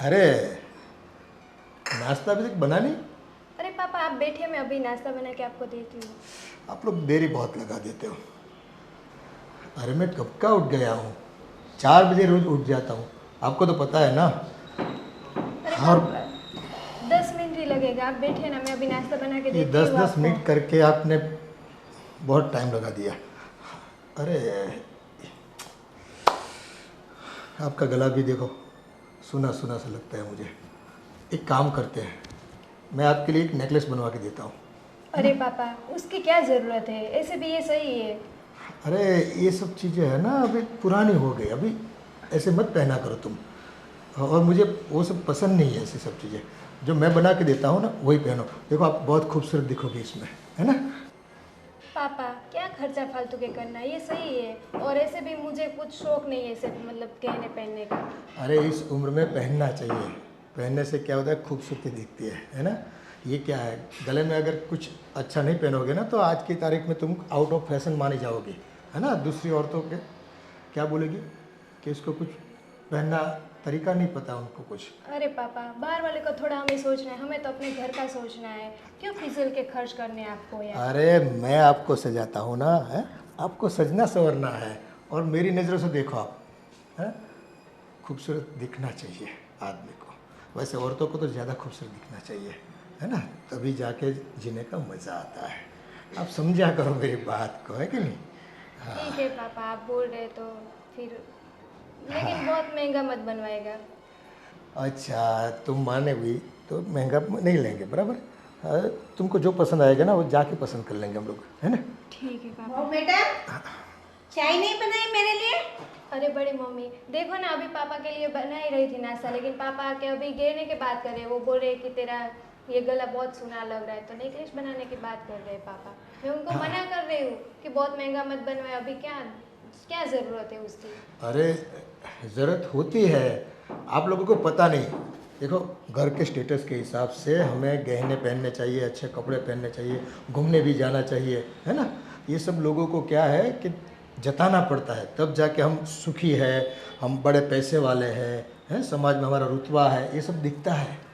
अरे नाश्ता अभी तक बना नहीं? अरे पापा आप बैठिए, मैं अभी नाश्ता बना के आपको देती हूँ। आप लोग देरी बहुत लगा देते हो। अरे मैं कब का उठ गया हूँ, 4 बजे रोज उठ जाता हूँ, आपको तो पता है ना। अरे और पापा 10 मिनट ही लगेगा, आप बैठिए ना, मैं अभी नाश्ता बना के ये देती दस हूँ दस आपको। मिनट करके आपने बहुत टाइम लगा दिया। अरे आपका गला भी देखो, सुना सुना सा लगता है मुझे। एक काम करते हैं, मैं आपके लिए एक नेकलेस बनवा के देता हूँ, है अरे ना। पापा उसकी क्या ज़रूरत है, ऐसे भी ये सही है। अरे ये सब चीज़ें है ना अभी पुरानी हो गई, अभी ऐसे मत पहना करो तुम। और मुझे वो सब पसंद नहीं है, ऐसी सब चीज़ें। जो मैं बना के देता हूँ ना वही पहनो, देखो आप बहुत खूबसूरत दिखोगे इसमें, है ना। पापा क्या खर्चा फालतू के करना, ये सही है। और ऐसे भी मुझे कुछ शौक नहीं है सिर्फ मतलब गहने पहनने का। अरे इस उम्र में पहनना चाहिए, पहनने से क्या होता है, खूबसूरती दिखती है ना। ये क्या है, गले में अगर कुछ अच्छा नहीं पहनोगे ना तो आज की तारीख में तुम आउट ऑफ फैशन मानी जाओगी, है ना। दूसरी औरतों के क्या बोलेगी कि इसको कुछ पहनना तरीका नहीं पता उनको कुछ। अरे पापा बाहर वाले को थोड़ा हमें सोचना है, हमें तो अपने घर का सोचना है। क्यों फिजूल के खर्च करने हैं आपको यार। अरे मैं आपको सजाता हूँ ना, है। आपको सजना संवरना है, और मेरी नज़रों से देखो आप, है। खूबसूरत दिखना चाहिए आदमी को, वैसे औरतों को तो ज़्यादा खूबसूरत दिखना चाहिए, है ना। तभी जाके जीने का मज़ा आता है। आप समझा करो मेरी बात को, है कि नहीं। ठीक है पापा आप बोल रहे तो फिर, लेकिन बहुत महंगा मत बनवाएगा। अच्छा तुम माने भी तो महंगा नहीं लेंगे, बराबर। तुमको जो पसंद आएगा ना वो जाके पसंद कर लेंगे हम लोग, है ना। ठीक है पापा। वो बेटा चाय नहीं बनाई मेरे लिए? अरे बड़ी मम्मी देखो ना, अभी पापा के लिए बना ही रही थी नाश्ता, लेकिन पापा आके अभी गहने की बात कर रहे हैं। वो बोल रहे कि तेरा ये गला बहुत सुना लग रहा है, तो नेकलेस बनाने की बात कर रहे हैं पापा। मैं उनको मना कर रही हूँ कि बहुत महंगा मत बनवाए, अभी क्या क्या ज़रूरत है उसकी। अरे ज़रूरत होती है, आप लोगों को पता नहीं। देखो घर के स्टेटस के हिसाब से हमें गहने पहनने चाहिए, अच्छे कपड़े पहनने चाहिए, घूमने भी जाना चाहिए, है ना। ये सब लोगों को क्या है कि जताना पड़ता है, तब जाके हम सुखी है, हम बड़े पैसे वाले हैं, समाज में हमारा रुतबा है, ये सब दिखता है।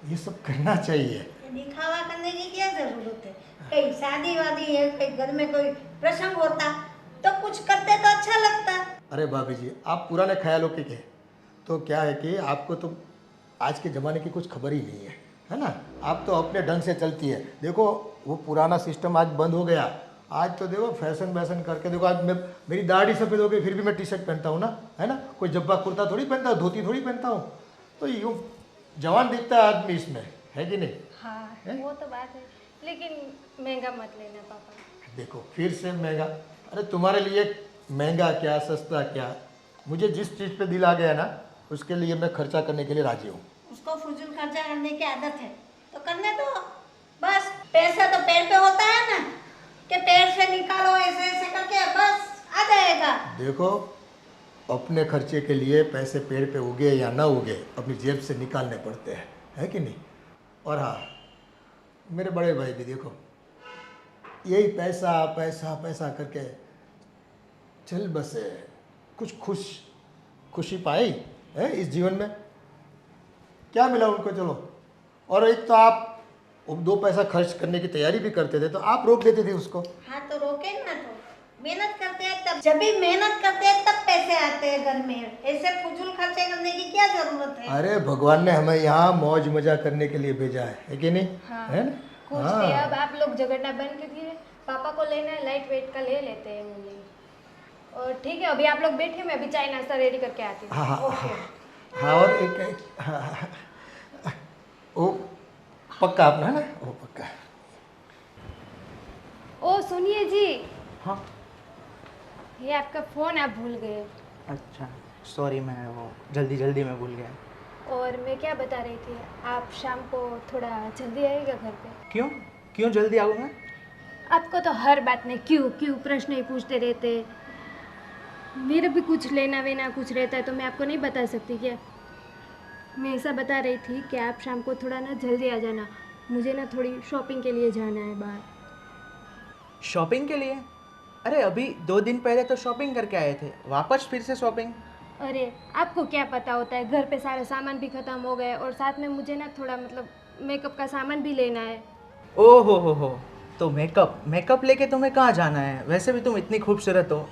ये सब करना चाहिए। ये दिखावा करने की क्या जरूरत है? कहीं शादी वादी है, कहीं घर में कोई प्रसंग होता तो कुछ करते तो अच्छा लगता। अरे भाभी जी आप पुराने ख्यालों के तो क्या है कि आपको तो आज के ज़माने की कुछ खबर ही नहीं है ना। आप तो अपने ढंग से चलती है। देखो वो पुराना सिस्टम आज बंद हो गया। आज तो देखो फैशन वैशन करके देखो, आज मैं मेरी दाढ़ी सफ़ेद हो गई फिर भी मैं टी शर्ट पहनता हूँ ना, है ना। कोई जब्बा कुर्ता थोड़ी पहनता हूँ, धोती थोड़ी पहनता हूँ। तो यूँ जवान दिखता है आदमी इसमें, है कि नहीं। हाँ है? वो तो बात है, लेकिन महंगा मत लेना पापा। देखो फिर से महंगा, अरे तुम्हारे लिए महंगा क्या सस्ता क्या, मुझे जिस चीज़ पे दिल आ गया ना उसके लिए मैं खर्चा करने के लिए राजी हूँ। उसको फजूल खर्चा करने की आदत है तो करने दो। बस पैसा तो पेड़ पे होता है ना, कि पेड़ से निकालो ऐसे ऐसे करके बस आ जाएगा। देखो अपने खर्चे के लिए पैसे पेड़ पे उगे या ना उगे अपनी जेब से निकालने पड़ते हैं, है कि नहीं। और हाँ मेरे बड़े भाई भी देखो यही पैसा पैसा पैसा करके चल बसे, कुछ खुशी पाई है इस जीवन में, क्या मिला उनको। चलो, और एक तो आप 2 पैसा खर्च करने की तैयारी भी करते थे तो आप रोक देते थे उसको। हाँ तो रोके ना, तो मेहनत करते हैं तब, जब भी मेहनत करते हैं तब पैसे आते हैं घर में। ऐसे फजूल खर्चे करने की क्या जरूरत है? अरे भगवान ने हमें यहाँ मौज मजा करने के लिए भेजा है कि नहीं, हाँ है ना। कुछ भी, हाँ अब आप लोग झगड़ना बंद कीजिए। पापा को लेना है लाइट वेट का ले लेते हैं मम्मी। और ठीक है अभी आप लोग बैठे, मैं अभी चाय नाश्ता रेडी करके आती हाँ हाँ हूँ। हाँ ओके। हाँ, और हाँ, वो पक्का अपना है ना, वो पक्का। ओ सुनिए जी, हाँ। ये आपका फ़ोन आप भूल गए। अच्छा सॉरी, मैं वो जल्दी में भूल गया। और मैं क्या बता रही थी, आप शाम को थोड़ा जल्दी आइएगा घर पे। क्यों क्यों जल्दी आऊँ मैं? आपको तो हर बात में क्यों क्यों प्रश्न ही पूछते रहते। मेरा भी कुछ लेना वेना कुछ रहता है तो मैं आपको नहीं बता सकती क्या। मैं ऐसा बता रही थी कि आप शाम को थोड़ा ना जल्दी आ जाना, मुझे ना थोड़ी शॉपिंग के लिए जाना है बाहर। शॉपिंग के लिए? अरे अभी 2 दिन पहले तो शॉपिंग करके आए थे, वापस फिर से शॉपिंग? अरे आपको क्या पता होता है, घर पे सारा सामान भी ख़त्म हो गए और साथ में मुझे ना थोड़ा मतलब मेकअप का सामान भी लेना है। ओ हो, तो मेकअप लेके तुम्हें कहाँ जाना है? वैसे भी तुम इतनी खूबसूरत हो।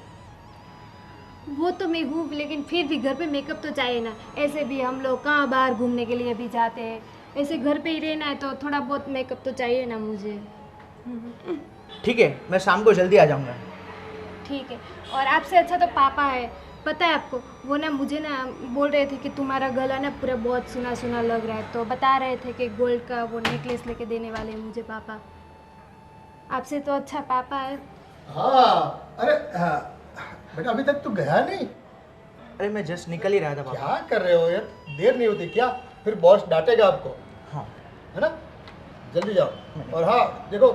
वो तो मैं हूँ, लेकिन फिर भी घर पे मेकअप तो चाहिए ना। ऐसे भी हम लोग कहाँ बाहर घूमने के लिए भी जाते हैं, ऐसे घर पे ही रहना है तो थोड़ा बहुत मेकअप तो चाहिए ना मुझे। ठीक है, मैं शाम को जल्दी आ जाऊँगा। ठीक है। और आपसे अच्छा तो पापा है, पता है आपको, वो ना मुझे ना बोल रहे थे कि तुम्हारा गला ना पूरा बहुत सुना सुना लग रहा है, तो बता रहे थे कि गोल्ड का वो नेकलेस लेके देने वाले हैं मुझे पापा। आपसे तो अच्छा पापा है। हाँ, अरे हाँ, बेटा अभी तक तो गया नहीं। अरे मैं जस्ट निकल ही रहा था पापा। क्या कर रहे हो यार, देर नहीं होती क्या? फिर बॉस डांटेगा आपको, हाँ है ना? जल्दी जाओ। और हाँ देखो,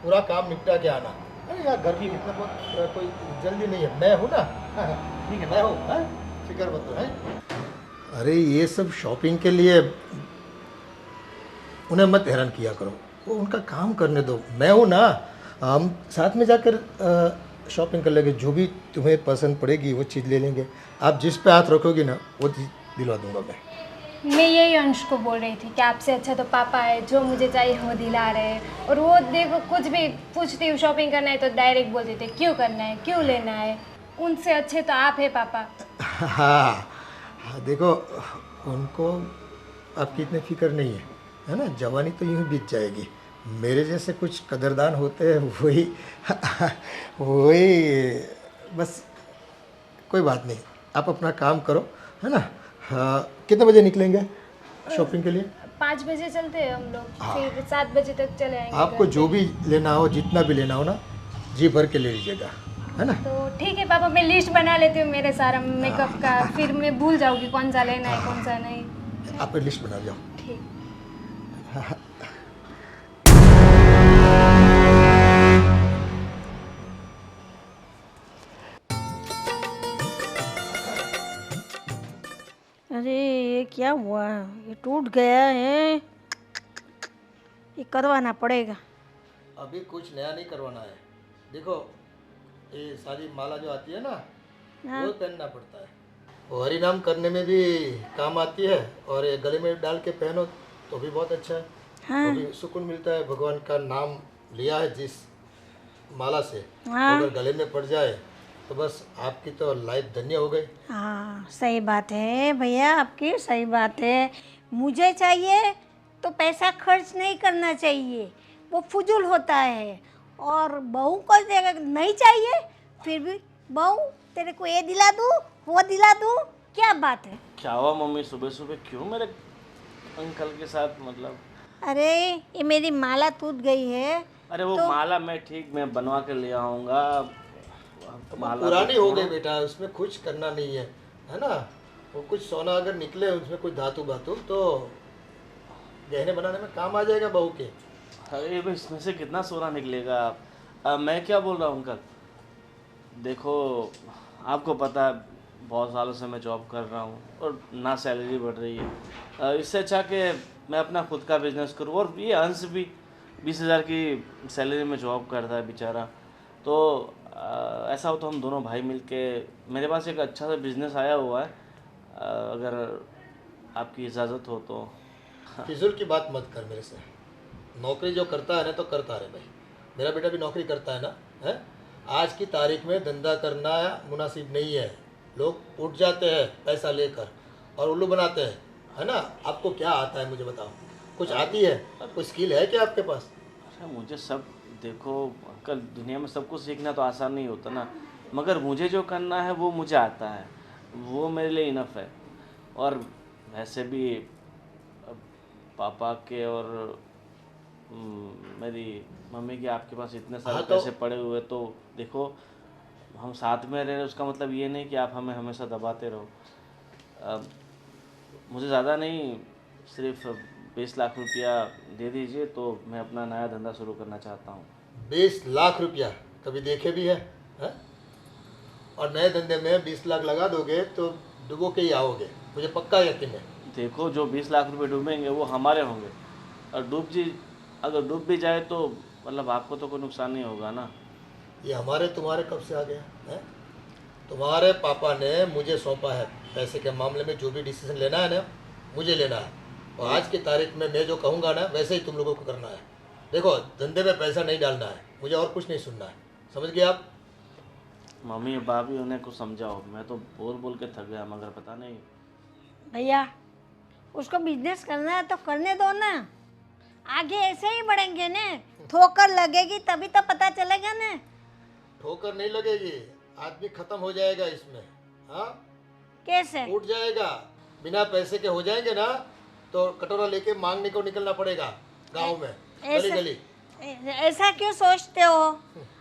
पूरा काम निपटा के आना। अरे यार घर की इतना बहुत कोई जल्दी नहीं है, मैं हूँ ना। ठीक है, मैं हूँ, हाँ? फिक्र मत करो, हैं? अरे ये सब शॉपिंग के लिए उन्हें मत हैरान किया करो, वो उनका काम करने दो। मैं हूँ ना, हम साथ में जाकर शॉपिंग कर लेंगे। जो भी तुम्हें पसंद पड़ेगी वो चीज़ ले लेंगे। आप जिस पे हाथ रखोगी ना वो चीज़ दिलवा दूंगा मैं यही अंश को बोल रही थी कि आपसे अच्छा तो पापा है, जो मुझे चाहिए वो दिला रहे हैं। और वो देखो, कुछ भी पूछती हूँ शॉपिंग करना है तो डायरेक्ट बोल देते क्यों करना है, क्यों लेना है। उनसे अच्छे तो आप है पापा। हाँ हाँ, देखो उनको आपकी इतनी फिक्र नहीं है ना? जवानी तो यूँ ही बीत जाएगी। मेरे जैसे कुछ कदरदान होते हैं, वही वही बस। कोई बात नहीं, आप अपना काम करो, है ना? हाँ, कितने बजे निकलेंगे शॉपिंग के लिए? 5 बजे चलते हैं हम लोग, फिर 7 बजे तक चले आएंगे आपको घर जो पे। भी लेना हो, जितना भी लेना हो ना, जी भर के ले लीजिएगा, है ना? तो ठीक है पापा, मैं लिस्ट बना लेती हूँ मेरे सारा मेकअप का, फिर मैं भूल जाऊँगी कौन सा लेना है कौन सा नहीं। आप लिस्ट बना जाओ। ठीक। अरे ये क्या हुआ, ये टूट गया है, ये करवाना पड़ेगा। अभी कुछ नया नहीं करवाना है। देखो ये सारी माला जो आती है ना, हाँ। वो पहनना पड़ता है। वो हरि नाम करने में भी काम आती है, और ये गले में डाल के पहनो तो भी बहुत अच्छा है। हाँ। तो भी सुकून मिलता है। भगवान का नाम लिया है जिस माला से, हाँ। अगर गले में पड़ जाए तो बस आपकी तो लाइफ धन्य हो गई। हाँ सही बात है भैया, आपकी सही बात है। मुझे चाहिए तो पैसा खर्च नहीं करना चाहिए, वो फजूल होता है। और बहू को नहीं चाहिए, फिर भी बहू तेरे को ये दिला दूँ वो दिला दूँ, क्या बात है? क्या हुआ मम्मी, सुबह सुबह क्यों मेरे अंकल के साथ मतलब? अरे ये मेरी माला टूट गई है। अरे वो माला मैं ठीक मैं बनवा के ले आऊँगा। माला पुरानी हो गई बेटा, उसमें कुछ करना नहीं है, है ना? वो कुछ सोना अगर निकले उसमें कोई धातु बातु तो गहने बनाने में काम आ जाएगा बहू के। अरे भाई इसमें से कितना सोना निकलेगा? मैं क्या बोल रहा हूँ अंकल, देखो आपको पता है बहुत सालों से मैं जॉब कर रहा हूँ और ना सैलरी बढ़ रही है। इससे अच्छा कि मैं अपना खुद का बिजनेस करूँ। और ये अंश भी 20,000 की सैलरी में जॉब करता है बेचारा। तो ऐसा हो तो हम दोनों भाई मिलके, मेरे पास एक अच्छा सा बिजनेस आया हुआ है, अगर आपकी इजाज़त हो तो। फिजूल की बात मत कर मेरे से। नौकरी जो करता है ना तो करता रहे भाई। मेरा बेटा भी नौकरी करता है ना, है? आज की तारीख में धंधा करना मुनासिब नहीं है। लोग उठ जाते हैं पैसा लेकर और उल्लू बनाते हैं, है ना? आपको क्या आता है मुझे बताओ, कुछ आती है? कोई स्किल है क्या आपके पास? अच्छा मुझे सब, देखो अंकल दुनिया में सब कुछ सीखना तो आसान नहीं होता ना, मगर मुझे जो करना है वो मुझे आता है, वो मेरे लिए इनफ है। और वैसे भी पापा के और मेरी मम्मी के आपके पास इतने सारे हाँ तो- पैसे पड़े हुए, तो देखो हम साथ में रह रहे हैं, उसका मतलब ये नहीं कि आप हमें हमेशा दबाते रहो। मुझे ज़्यादा नहीं, सिर्फ 20 लाख रुपया दे दीजिए तो मैं अपना नया धंधा शुरू करना चाहता हूँ। 20 लाख रुपया कभी देखे भी है? और नए धंधे में 20 लाख लगा दोगे तो डुबो के ही आओगे, मुझे पक्का यकीन है। देखो जो 20 लाख रुपए डूबेंगे वो हमारे होंगे, और अगर डूब भी जाए तो मतलब आपको तो कोई नुकसान नहीं होगा ना। ये हमारे तुम्हारे कब से आ गया है? तुम्हारे पापा ने मुझे सौंपा है पैसे के मामले में जो भी डिसीजन लेना है ना, मुझे लेना है। और आज की तारीख में मैं जो कहूँगा ना, वैसे ही तुम लोगों को करना है। देखो, धंधे में पैसा नहीं डालना है, मुझे और कुछ नहीं सुनना है, समझ गए आप? मम्मी भाभी उन्हें कुछ समझाओ, मैं तो बोल बोल के थक गया मगर पता नहीं। भैया उसको बिजनेस करना है तो करने दो ना, आगे ऐसे ही बढ़ेंगे ना। ठोकर लगेगी तभी तो पता चलेगा ना। ठोकर नहीं लगेगी, आदमी खत्म हो जाएगा इसमें। हाँ, कैसे? उठ जाएगा। बिना पैसे के हो जाएंगे ना तो कटोरा लेके मांगने को निकलना पड़ेगा गांव में, गली गली। ऐसा क्यों सोचते हो?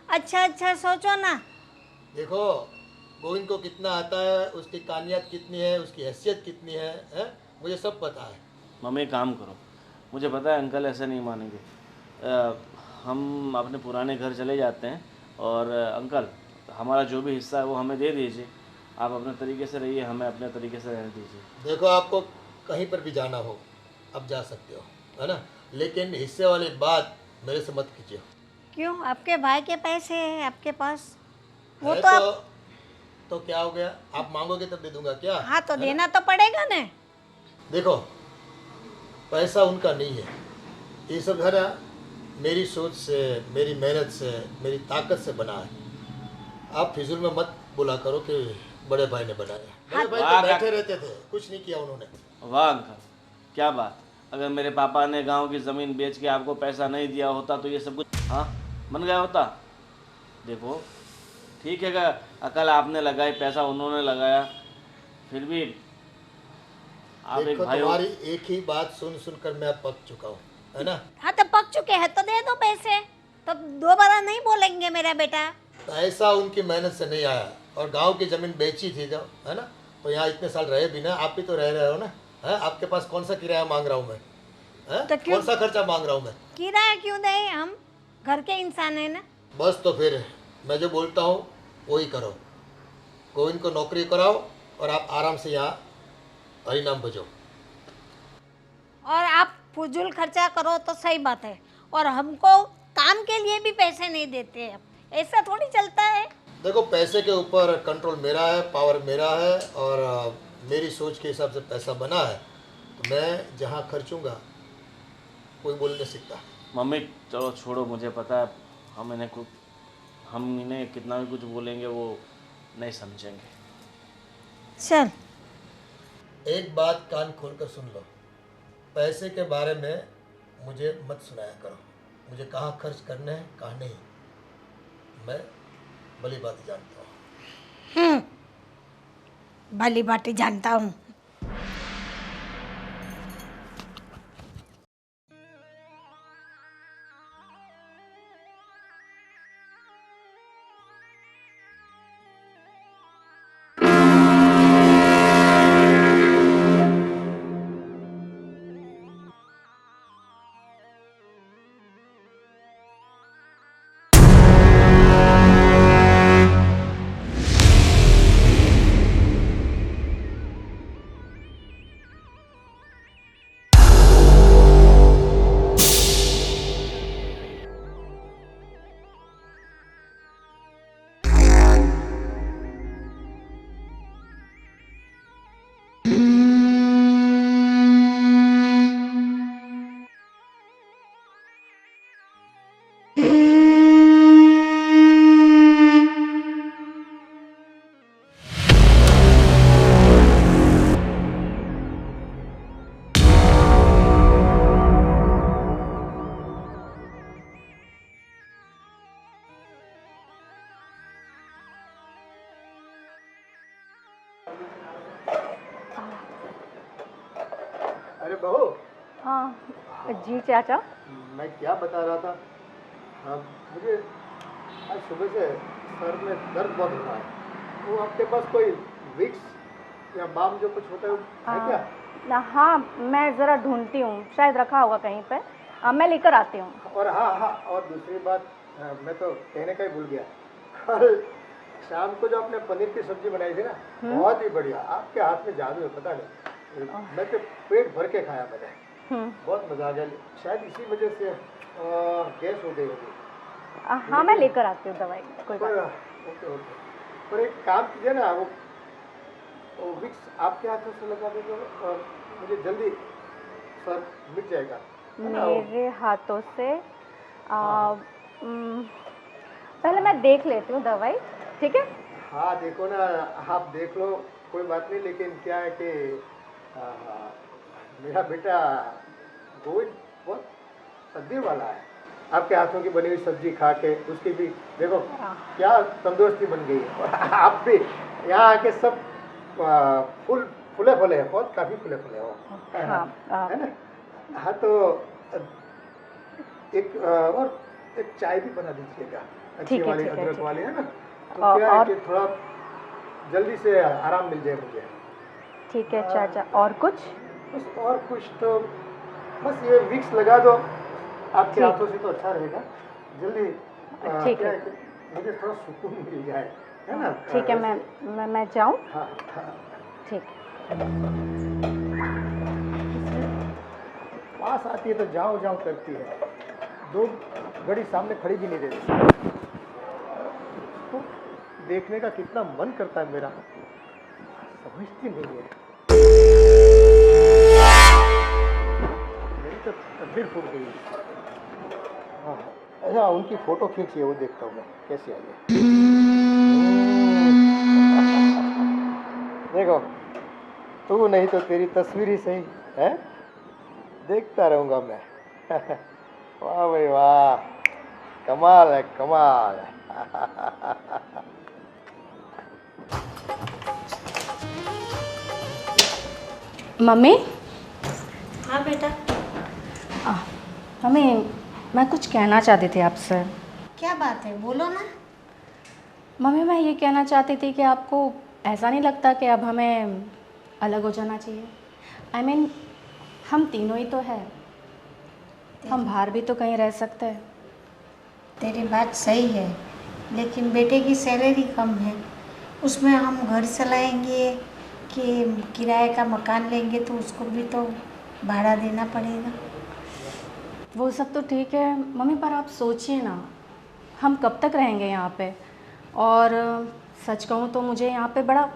अच्छा अच्छा सोचो ना। देखो, गोविंद को कितना आता है, उसकी कानियत कितनी है, उसकी हैसियत कितनी है? मुझे सब पता है। मम्मी एक काम करो, मुझे पता है अंकल ऐसे नहीं मानेंगे। हम अपने पुराने घर चले जाते हैं और अंकल हमारा जो भी हिस्सा है वो हमें दे दीजिए। आप अपने तरीके से रहिए, हमें अपने तरीके से रहने दीजिए। देखो, आपको कहीं पर भी जाना हो अब जा सकते हो, है ना, लेकिन हिस्से वाली बात मेरे से मत कीजिए। क्यों? आपके भाई के पैसे हैं आपके पास, वो है तो आप... तो क्या हो गया? आप मांगोगे तब दे दूंगा क्या? हाँ तो देना तो पड़ेगा ना। देखो, पैसा उनका नहीं है, ये सब है ना मेरी सोच से, मेरी मेहनत से, मेरी ताकत से बना है। आप फिजूल में मत बोला करो कि बड़े भाई ने बनाया। बड़े भाई तो बैठे रहते थे, कुछ नहीं किया उन्होंने। वाह अंकल, क्या बात। अगर मेरे पापा ने गांव की ज़मीन बेच के आपको पैसा नहीं दिया होता तो ये सब कुछ हाँ बन गया होता। देखो ठीक है, अकल आपने लगाई, पैसा उन्होंने लगाया, फिर भी आप एक देखो, भाई हो। तुम्हारी एक ही बात सुन सुनकर मैं अब पक चुका हूँ, है ना। हाँ तो पक चुके हैं तो दे दो पैसे, तो दोबारा नहीं बोलेंगे मेरा बेटा। पैसा उनकी मेहनत से नहीं आया, और गांव की ज़मीन बेची थी जब, है ना, तो यहाँ इतने साल रहे भी ना। आप भी तो रह रहे हो ना, है? आपके पास कौन सा किराया मांग रहा हूँ मैं, है? तो क्यों? कौन सा खर्चा मांग रहा हूँ मैं? किराया क्यों दे? हम घर के इंसान है ना। बस तो फिर मैं जो बोलता हूँ वही करो। गोविंद को नौकरी कराओ और आप आराम से यहाँ हरी नाम बजो। और आप फजूल खर्चा करो तो सही बात है, और हमको काम के लिए भी पैसे नहीं देते हैं। ऐसा थोड़ी चलता है। देखो, पैसे के ऊपर कंट्रोल मेरा है, पावर मेरा है, और मेरी सोच के हिसाब से पैसा बना है, तो मैं जहाँ खर्चूँगा कोई बोल नहीं सकता। मम्मी चलो छोड़ो, मुझे पता है हम इन्हें कितना भी कुछ बोलेंगे वो नहीं समझेंगे। चल, एक बात कान खोल कर सुन लो, पैसे के बारे में मुझे मत सुनाया करो। मुझे कहाँ खर्च करने हैं कहाँ नहीं, मैं भली बात जानता हूँ। भली बातें जानता हूँ। अरे बहू, हाँ जी चाचा। मैं क्या बता रहा था, मुझे आज सुबह से सर में दर्द बहुत हो रहा है। वो आपके पास कोई विक्स या बाम जो कुछ होता है क्या? हाँ मैं ज़रा ढूंढती हूँ, शायद रखा होगा कहीं पे। मैं लेकर आती हूँ। और हाँ हाँ, और दूसरी बात, मैं तो कहने का ही भूल गया, कल शाम को जो आपने पनीर की सब्जी बनाई थी ना, बहुत ही बढ़िया। आपके हाथ में जादू है, पता नहीं, मैं तो पेट भर के खाया मैंने, बहुत मज़ा आ गया। शायद इसी वजह से गैस हो गई होगी। हाँ मैं लेकर आती हूँ दवाई, कोई बात नहीं। ओके ओके, पर एक काम कीजिए ना, वो वो विक्स आपके हाथों से लगा देंगे और मुझे जल्दी सर मिट जाएगा, है ना? मेरे हाथों से पहले मैं देख लेती हूँ दवाई, ठीक है? हाँ देखो ना, आप देख लो, कोई बात नहीं, लेकिन क्या है कि आ, मेरा बेटा गोविंद बहुत तकदीर वाला है। आपके हाथों की बनी हुई सब्जी खा के उसकी भी देखो क्या तंदुरुस्ती बन गई है। और आप भी यहाँ आके सब फूले फूले हैं, बहुत काफ़ी फूले फूले हो। हाँ, है ना? हाँ तो और एक चाय भी बना दीजिएगा, अच्छी ठीक है, वाली ठीक है, अदरक ठीक वाली, है ना? तो और- क्या है और- कि थोड़ा जल्दी से आराम मिल जाए मुझे। ठीक है चाचा। और कुछ? बस और कुछ तो बस ये विक्स लगा दो आपके ठीक। हाथों से तो अच्छा रहेगा। जल्दी ठीक क्या है। कि मुझे थोड़ा सुकून मिल जाए, है ना? ठीक है, मैं जाऊँ? हाँ हाँ, ठीक। पास आती है तो जाओ जाओ करती है, 2 घड़ी सामने खड़ी भी नहीं रहती। तो देखने का कितना मन करता है मेरा, समझती नहीं है। मेरी तो तकदीर फूट गई। हाँ अच्छा, उनकी फोटो खींचिए, वो देखता हूँ मैं कैसी आई है। देखो, तू नहीं तो तेरी तस्वीर ही सही है, देखता रहूँगा मैं। वाह भाई वाह, कमाल है कमाल है। मम्मी? हाँ बेटा, मम्मी, मैं कुछ कहना चाहती थी आपसे। क्या बात है, बोलो ना। मम्मी, मैं ये कहना चाहती थी कि आपको ऐसा नहीं लगता कि अब हमें अलग हो जाना चाहिए? I mean, हम तीनों ही तो है, हम बाहर भी तो कहीं रह सकते हैं। तेरी बात सही है, लेकिन बेटे की सैलरी कम है, उसमें हम घर चलाएंगे कि किराए का मकान लेंगे तो उसको भी तो भाड़ा देना पड़ेगा। वो सब तो ठीक है मम्मी, पर आप सोचिए ना, हम कब तक रहेंगे यहाँ पे? और सच कहूँ तो मुझे यहाँ पे बड़ा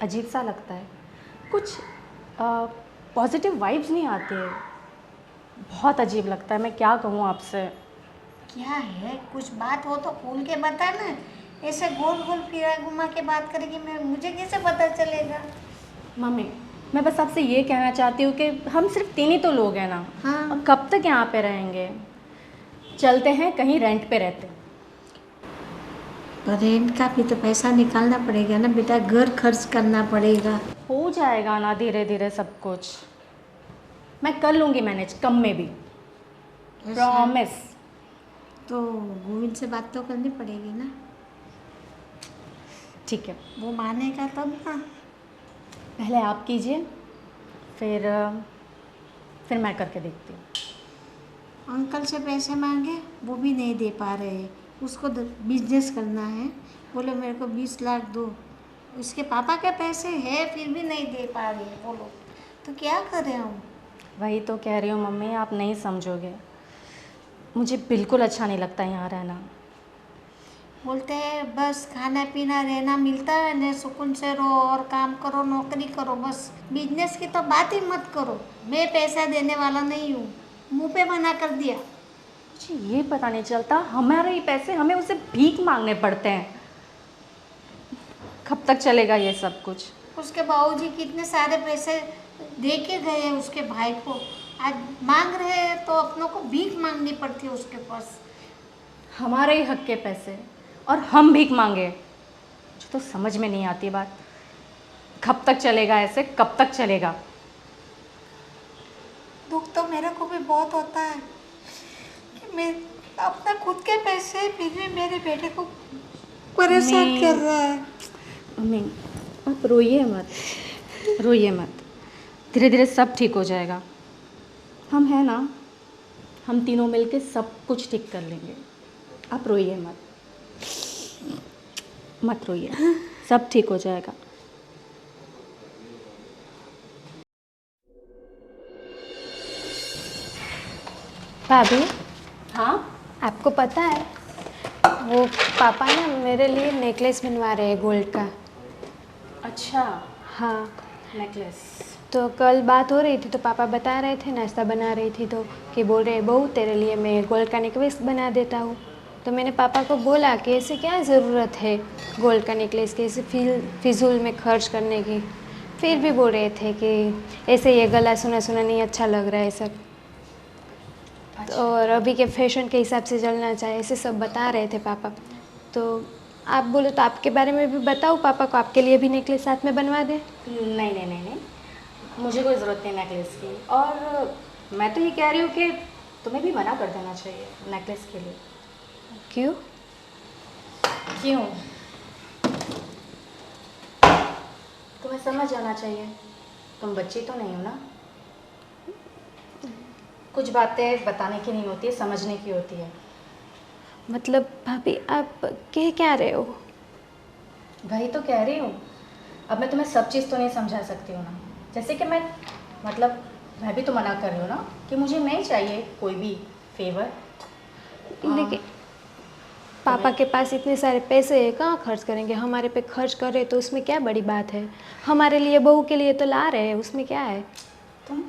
अजीब सा लगता है, कुछ पॉजिटिव वाइब्स नहीं आती है, बहुत अजीब लगता है। मैं क्या कहूँ आपसे? क्या है, कुछ बात हो तो खोल के बता ना, ऐसे गोल गोल फिरा घुमा के बात करेगी, मैं मुझे कैसे पता चलेगा? मम्मी, मैं बस आपसे ये कहना चाहती हूँ कि हम सिर्फ 3 ही तो लोग हैं ना, हाँ। और कब तक यहाँ पे रहेंगे? चलते हैं कहीं रेंट पे रहते हैं। पर रेंट का भी तो पैसा निकालना पड़ेगा ना बेटा, घर खर्च करना पड़ेगा। हो जाएगा ना धीरे धीरे सब कुछ, मैं कर लूँगी मैनेज, कम में भी, प्रॉमिस। तो गोविंद से बात तो करनी पड़ेगी ना, ठीक है, वो मानेगा तब ना। पहले आप कीजिए, फिर मैं करके देखती हूँ। अंकल से पैसे मांगे, वो भी नहीं दे पा रहे, उसको बिजनेस करना है, बोले मेरे को 20 लाख दो, उसके पापा के पैसे है फिर भी नहीं दे पा रहे, बोलो तो क्या करें हम? वही तो कह रही हूँ मम्मी, आप नहीं समझोगे, मुझे बिल्कुल अच्छा नहीं लगता यहाँ रहना। बोलते हैं बस खाना पीना रहना मिलता है ना, सुकून से रहो और काम करो, नौकरी करो, बस बिजनेस की तो बात ही मत करो। मैं पैसा देने वाला नहीं हूँ, मुंह पे मना कर दिया। मुझे ये पता नहीं चलता, हमारे ही पैसे हमें उसे भीख मांगने पड़ते हैं। कब तक चलेगा ये सब कुछ? उसके बाबूजी कितने सारे पैसे दे के गए उसके भाई को, आज मांग रहे हैं तो अपनों को भीख मांगनी पड़ती है उसके पास। हमारे ही हक के पैसे और हम भीख मांगे, मुझे तो समझ में नहीं आती बात। कब तक चलेगा ऐसे, कब तक चलेगा? दुख तो मेरे को भी बहुत होता है कि मैं अपना खुद के पैसे फिर भी मेरे बेटे को परेशान कर रहा है। मम्मी, आप रोइए मत, रोइए मत, धीरे धीरे सब ठीक हो जाएगा। हम हैं ना, हम तीनों मिलके सब कुछ ठीक कर लेंगे। आप रोइए मत, मत रोइए, सब ठीक हो जाएगा। भाभी, हाँ, आपको पता है वो पापा ना मेरे लिए नेकलेस बनवा रहे हैं गोल्ड का। अच्छा, हाँ, नेकलेस। तो कल बात हो रही थी तो पापा बता रहे थे, नाश्ता बना रही थी तो कि बोल रहे बहू तेरे लिए मैं गोल्ड का नेकलेस बना देता हूँ। तो मैंने पापा को बोला कि ऐसे क्या ज़रूरत है गोल्ड का नेकलेस की, ऐसे फिजूल में खर्च करने की। फिर भी बोल रहे थे कि ऐसे ये गला सुना सुना नहीं अच्छा लग रहा है सब, और अभी के फैशन के हिसाब से चलना चाहिए, ऐसे सब बता रहे थे पापा। तो आप बोलो तो आपके बारे में भी बताओ पापा को, आपके लिए भी नेकलेस साथ में बनवा दें। नहीं नहीं नहीं नहीं, मुझे कोई ज़रूरत नहीं नेकलेस की। और मैं तो ये कह रही हूँ कि तुम्हें भी मना कर देना चाहिए नेकलेस के लिए। क्यों? क्यों? तुम्हें समझ आना चाहिए, तुम बच्ची तो नहीं हो ना। कुछ बातें बताने की नहीं होती है, समझने की होती है। मतलब भाभी आप कह क्या रहे हो? वही तो कह रही हूँ। अब मैं तुम्हें सब चीज़ तो नहीं समझा सकती हूँ ना। जैसे कि मैं भी तो मना कर रही हूँ ना कि मुझे नहीं चाहिए कोई भी फेवर। लेकिन पापा के पास इतने सारे पैसे हैं, कहाँ खर्च करेंगे? हमारे पे खर्च करे तो उसमें क्या बड़ी बात है? हमारे लिए बहू के लिए तो ला रहे हैं, उसमें क्या है? तुम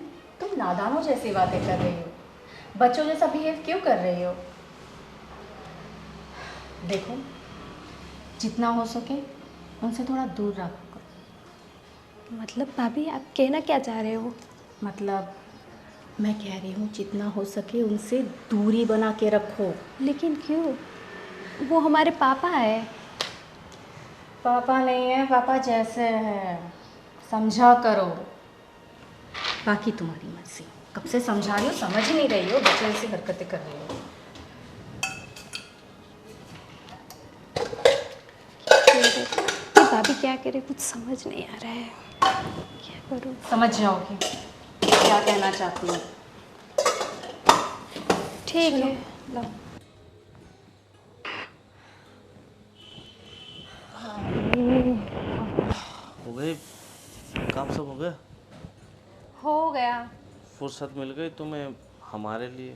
नादानों जैसी बातें कर रही हो, बच्चों जैसा बिहेव क्यों कर रही हो? देखो, जितना हो सके उनसे थोड़ा दूर रखा करो। मतलब भाभी आप कहना क्या चाह रहे हो? मतलब मैं कह रही हूँ जितना हो सके उनसे दूरी बना के रखो। लेकिन क्यों? वो हमारे पापा है। पापा नहीं है, पापा जैसे है, समझा करो। बाकी तुम्हारी मर्जी। कब से समझा रही हो, समझ ही नहीं रही हो, बच्चे जैसी हरकतें कर रही हो। ये भाभी क्या करे, कुछ समझ नहीं आ रहा है, क्या करूँ? समझ जाओगे क्या कहना चाहती हूँ। ठीक है। लो। हो गई काम, सब हो गया? हो गया। फुर्सत मिल गई तुम्हें हमारे लिए?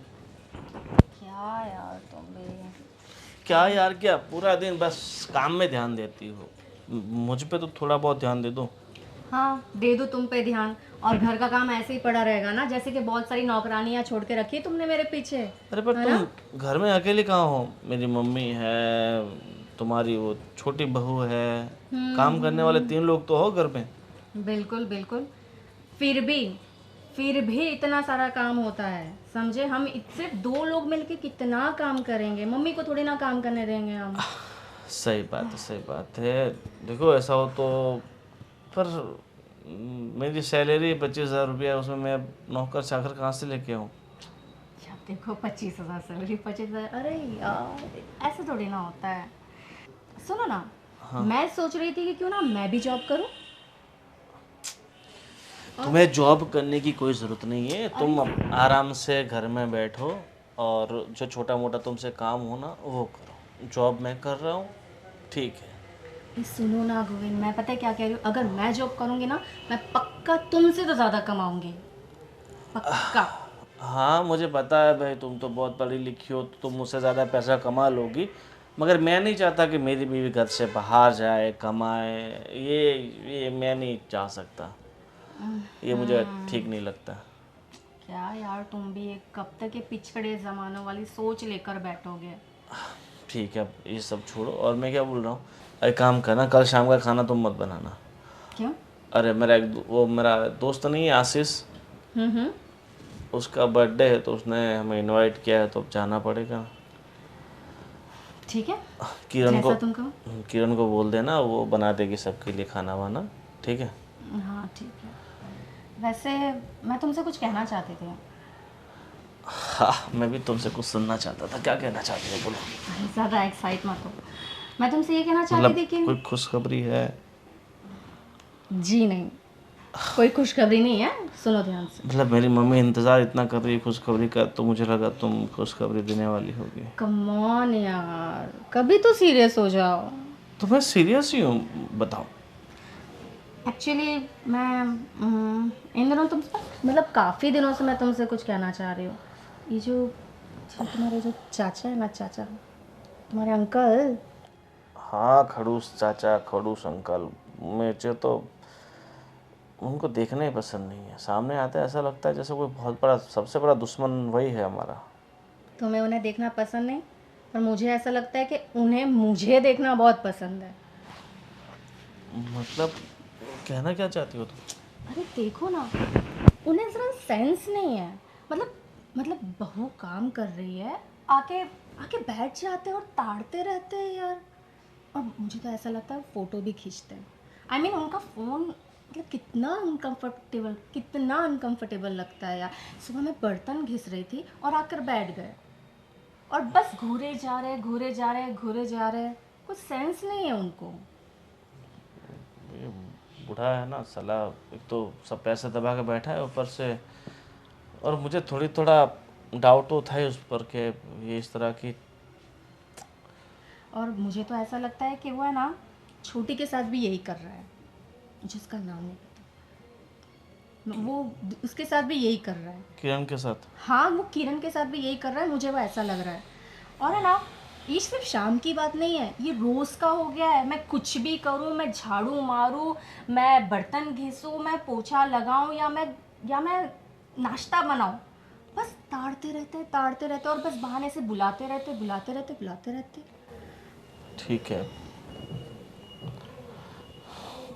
क्या यार तुम भी। क्या यार क्या, पूरा दिन बस काम में ध्यान देती हो। मुझ पे तो थोड़ा बहुत ध्यान दे दो। हाँ, दे दो तुम पे ध्यान, और घर का काम ऐसे ही पड़ा रहेगा ना, जैसे कि बहुत सारी नौकरानियां छोड़ के रखी है तुमने मेरे पीछे। अरे पर तुम घर में अकेले कहाँ हो? मेरी मम्मी है, तुम्हारी वो छोटी बहू है, काम करने वाले 3 लोग तो हो घर में। बिल्कुल बिल्कुल। फिर भी इतना सारा काम होता है, समझे? हम सिर्फ 2 लोग मिलके कितना काम करेंगे, मम्मी को थोड़ी ना काम करने देंगे हम। सही बात है, सही बात है। देखो ऐसा हो तो, पर मेरी सैलरी 25,000 रुपया है, उसमें मैं अब नौकर चाकर कहाँ से लेके आऊँ? अब देखो 25,000 सैलरी, 25,000, अरे यार ऐसे थोड़ी ना होता है। सुनो ना, मैं सोच रही थी कि क्यों ना मैं भी जॉब करूँ। तुम्हें जॉब करने की कोई ज़रूरत नहीं है, तुम आराम से घर में बैठो और जो छोटा मोटा तुमसे काम हो ना वो करो। जॉब मैं कर रहा हूँ, ठीक है। सुनो ना गोविंद, मैं पता है क्या कह रही हूँ, अगर मैं जॉब करूँगी ना, मैं पक्का तुमसे तो ज़्यादा कमाऊँगी, पक्का। हाँ मुझे पता है भाई, तुम तो बहुत पढ़ी लिखी हो तो तुम मुझसे ज़्यादा पैसा कमा लोगी, मगर मैं नहीं चाहता कि मेरी बीवी घर से बाहर जाए कमाए। ये मैं नहीं चाह सकता, ये मुझे ठीक नहीं लगता। क्या यार तुम भी एक कब तक ये पिछड़े ज़मानों वाली सोच लेकर बैठोगे। ठीक है, अब ये सब छोड़ो, और मैं क्या बोल रहा हूँ, एक काम करना, कल शाम का खाना तुम मत बनाना। क्यों? अरे मेरा दोस्त नहीं है आशीष, हम्म। उसका बर्थडे है तो उसने हमें इनवाइट किया है, तो अब जाना पड़ेगा। ठीक है, किरण को जैसा तुम कहो। किरण को बोल देना, वो बना देगी सबके लिए खाना वाना, ठीक है? हाँ ठीक है। वैसे मैं तुमसे कुछ कहना चाहती थी। हाँ, मैं भी तुमसे कुछ सुनना चाहता था। क्या कहना चाहती हो, बोलो। ज़्यादा एक्साइट मत हो। मैं तुमसे ये कहना चाहती मतलब थी कि कोई खुशखबरी है? जी नहीं, कोई खुशखबरी नहीं है, सुनो ध्यान से। मतलब मेरी मम्मी इंतज़ार इतना कर रही है खुशखबरी का, तो मुझे लगा तुम खुशखबरी देने वाली होगी। कम ऑन यार, कभी तो सीरियस हो जाओ। तो मैं सीरियस ही हूँ, बताओ। एक्चुअली मैं इन दिनों तुमसे, मतलब काफ़ी दिनों से मैं तुमसे कुछ कहना चाह रही हूँ। ये जो तुम्हारे जो चाचा है ना, चाचा, तुम्हारे अंकल। हाँ, खड़ूस चाचा, खड़ूस अंकल, मुझे तो उनको देखना ही पसंद नहीं है। सामने आता है ऐसा लगता है जैसे कोई बहुत बड़ा, सबसे बड़ा दुश्मन वही है हमारा। तुम्हें उन्हें देखना पसंद नहीं, पर मुझे ऐसा लगता है कि उन्हें मुझे देखना बहुत पसंद है। मतलब कहना क्या चाहती हो तुम? अरे देखो ना, उन्हें ज़रा सेंस नहीं है। मतलब बहू काम कर रही है, आके आके बैठ जाते हैं और ताड़ते रहते हैं यार। और मुझे तो ऐसा लगता है फ़ोटो भी खींचते हैं। आई मीन उनका फ़ोन मतलब कितना अनकंफर्टेबल लगता है यार। सुबह मैं बर्तन घिस रही थी और आकर बैठ गए और बस घूरे जा रहे। कुछ सेंस नहीं है उनको। ये बूढ़ा है ना साला, एक तो सब पैसे दबा के बैठा है ऊपर से, और मुझे थोड़ा डाउट तो था ही उस पर कि ये इस तरह की। और मुझे तो ऐसा लगता है कि वो है ना, छोटी के साथ भी यही कर रहा है, जिसका नाम नहीं पता। वो उसके साथ भी यही कर रहा है। किरण के साथ? हाँ, वो किरण के साथ भी यही कर रहा है, मुझे वो ऐसा लग रहा है। और है ना, ये सिर्फ शाम की बात नहीं है, ये रोज़ का हो गया है। मैं कुछ भी करूँ, मैं झाड़ू मारूँ, मैं बर्तन घिसूँ, मैं पोछा लगाऊँ, या मैं नाश्ता बनाऊँ, बस ताड़ते रहते और बस बहाने से बुलाते रहते। ठीक है,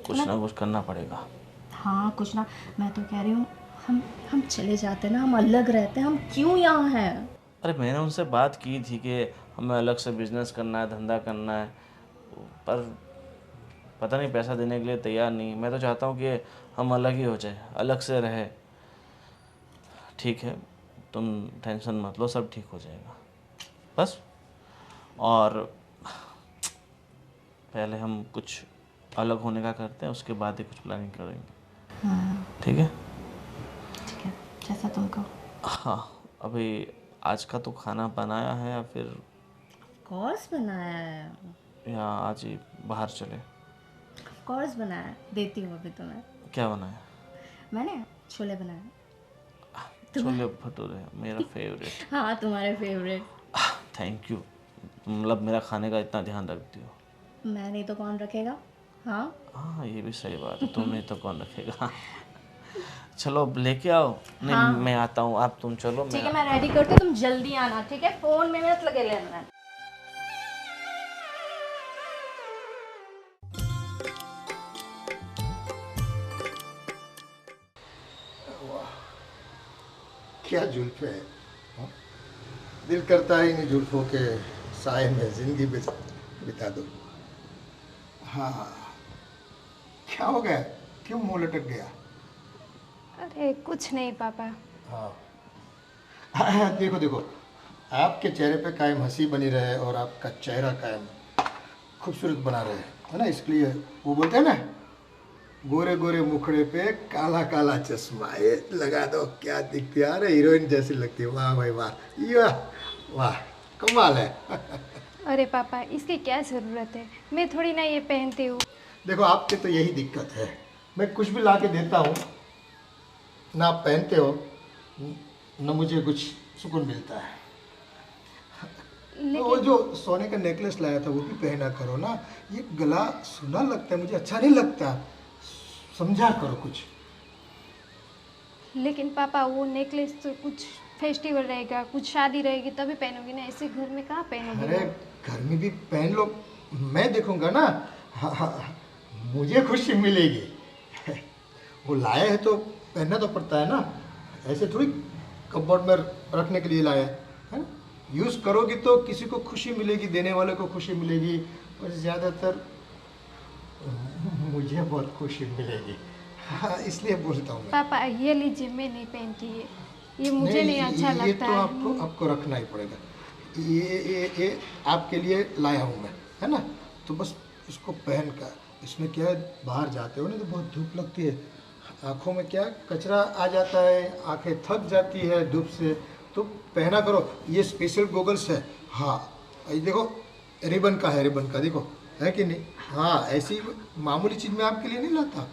कुछ ना कुछ करना पड़ेगा। हाँ, कुछ ना। मैं तो कह रही हूँ, हम चले जाते ना, हम अलग रहते हैं, हम क्यों यहाँ हैं? अरे मैंने उनसे बात की थी कि हमें अलग से बिजनेस करना है, धंधा करना है, पर पता नहीं पैसा देने के लिए तैयार नहीं। मैं तो चाहता हूँ कि हम अलग ही हो जाए, अलग से रहे। ठीक है, तुम टेंशन मत लो, सब ठीक हो जाएगा बस। और पहले हम कुछ अलग होने का करते हैं, उसके बाद ही कुछ प्लानिंग करेंगे। ठीक है? ठीक है, जैसा तुम कहो। हाँ, अभी आज का तो खाना बनाया है या फिर कोर्स बनाया है। या आज ही बाहर चले? कोर्स बनाया है, देती हूँ अभी तुम्हें। क्या बनाया? मैंने छोले बनाए। छोले भटूरे, मेरा फेवरेट। हाँ, तुम्हारे फेवरेट। थैंक यू, मतलब मेरा खाने का इतना ध्यान रखती हो। मैं नहीं तो कौन रखेगा? हाँ, हाँ, ये भी सही बात है, तुम नहीं तो कौन रखेगा। चलो अब लेके आओ। नहीं, हाँ। मैं आता हूँ, आप तुम चलो। ठीक है, मैं रेडी करती हूँ, तुम जल्दी आना, ठीक है? फ़ोन में मत लगे रहना। क्या जुल्फे है, हाँ? दिल करता है इन जुल्फों के साए में जिंदगी बिता दो। हाँ, क्या हो गया, क्यों मुंह लटक गया? अरे कुछ नहीं पापा। हाँ, देखो देखो, आपके चेहरे पे कायम हंसी बनी रहे और आपका चेहरा कायम खूबसूरत बना रहे, है ना। इसलिए वो बोलते हैं ना, गोरे गोरे मुखड़े पे काला काला चश्मा, ये लगा दो, क्या दिखती है, अरे हीरोइन जैसी लगती है। वाह भाई वाह, ये वाह, कमाल है। अरे पापा, इसकी क्या ज़रूरत है, मैं थोड़ी ना ये पहनती हूँ। देखो आपके तो यही दिक्कत है, मैं कुछ भी ला के देता हूँ ना, आप पहनते हो न मुझे कुछ सुकून मिलता है। तो वो जो सोने का नेकलेस लाया था वो भी पहना करो ना, ये गला सुना लगता है, मुझे अच्छा नहीं लगता, समझा करो कुछ। लेकिन पापा वो नेकलेस तो कुछ फेस्टिवल रहेगा, कुछ शादी रहेगी तभी पहनोगी ना, ऐसे घर में कहाँ पहनोगी? अरे घर में भी पहन लो, मैं देखूंगा ना। हाँ, हाँ, मुझे खुशी मिलेगी। वो लाया है तो पहनना तो पड़ता है ना, ऐसे थोड़ी कपबोर्ड में रखने के लिए लाया है ना। यूज़ करोगी तो किसी को खुशी मिलेगी, देने वाले को खुशी मिलेगी, और ज़्यादातर मुझे बहुत खुशी मिलेगी। हाँ, इसलिए बोलता हूँ मैं। पापा ये लीजिए, मैं नहीं पहनती ये मुझे नहीं अच्छा ये लगता तो है। आपको रखना ही पड़ेगा। ये आपके लिए लाया हूँ मैं, है ना। तो बस इसको पहन कर, इसमें क्या है, बाहर जाते हो ना तो बहुत धूप लगती है, आँखों में क्या कचरा आ जाता है, आंखें थक जाती है धूप से, तो पहना करो। ये स्पेशल गोगल्स है। हाँ, ये देखो, रिबन का है, रिबन का देखो, है कि नहीं। हाँ, ऐसी मामूली चीज़ मैं आपके लिए नहीं लाता,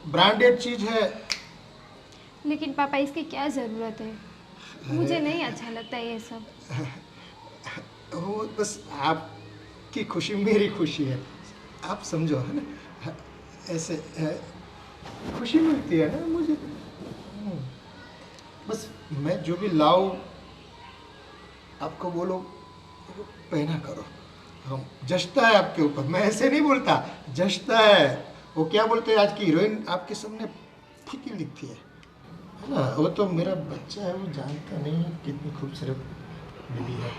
ब्रांडेड चीज़ है। लेकिन पापा इसकी क्या ज़रूरत है, मुझे नहीं अच्छा लगता ये सब। वो बस आपकी खुशी मेरी खुशी है, आप समझो, है ना। ऐसे है, खुशी मिलती है ना मुझे। बस मैं जो भी लाऊं आपको बोलो पहना करो, हम जचता है आपके ऊपर। मैं ऐसे नहीं बोलता, जचता है। वो क्या बोलते हैं, आज की हीरोइन आपके सामने फीकी दिखती है ना। वो तो मेरा बच्चा है, वो जानता नहीं कितनी खूबसूरत बीवी है।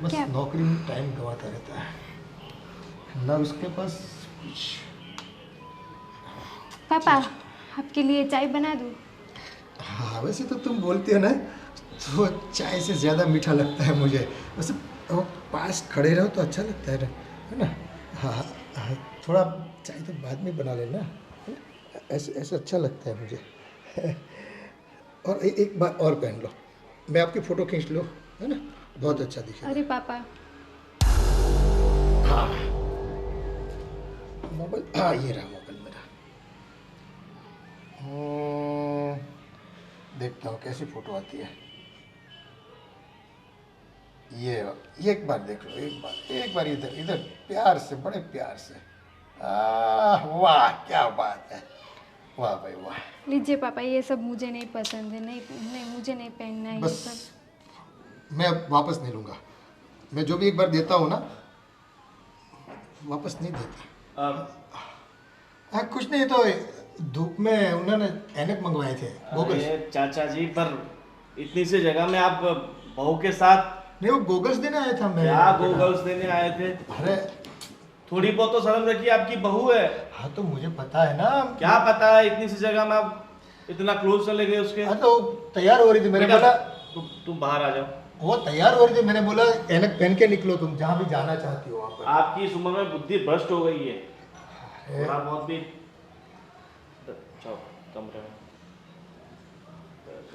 बस क्या? नौकरी में टाइम गंवाता रहता है ना, उसके पास कुछ। पापा आपके लिए चाय बना दूँ? हाँ वैसे तो तुम बोलते हो ना, तो चाय से ज़्यादा मीठा लगता है मुझे। वैसे वो पास खड़े रहो तो अच्छा लगता है ना। हाँ हाँ, थोड़ा चाय तो बाद में बना लेना, है ना? ऐसे ऐसे अच्छा लगता है मुझे। और एक बार और पहन लो, मैं आपकी फ़ोटो खींच लो, है ना, बहुत अच्छा दिखेगा। अरे पापा हाँ मोबाइल, हाँ ये रहा मोबाइल मेरा। देखता हूँ कैसी फ़ोटो आती है। ये एक बार देख लो, एक बार इधर इधर प्यार से, बड़े प्यार से। वाह क्या बात है, वाह भाई वाह। लीजिए पापा, ये सब मुझे नहीं पसंद है, नहीं नहीं मुझे नहीं पहनना है ये बस सब। मैं अब वापस नहीं लूँगा। मैं जो भी एक बार देता हूँ ना, वापस नहीं देता। हाँ कुछ नहीं, तो धूप में उन्होंने ऐनक मंगवाए थे गोगल्स। अरे चाचा जी, पर इतनी सी जगह में आप बहू के साथ नहीं वो गोगल्स देने आया था मैं। क्या गोगल्स देने आए थे? अरे थोड़ी बहुत तो शर्म रखिए, आपकी बहू है। हाँ तो मुझे पता है ना। क्या पता है, इतनी सी जगह में आप इतना क्लोज चले गए उसके। हाँ तो तैयार हो रही थी, मैंने बेटा, बोला तुम बाहर आ जाओ। वो तैयार हो रही थी, मैंने बोला ऐनक पहन के निकलो, तुम जहाँ भी जाना चाहती हो वहाँ पर। आपकी इस उम्र में बुद्धि भ्रष्ट हो गई है, थोड़ा बहुत भी। जाओ कमरे में।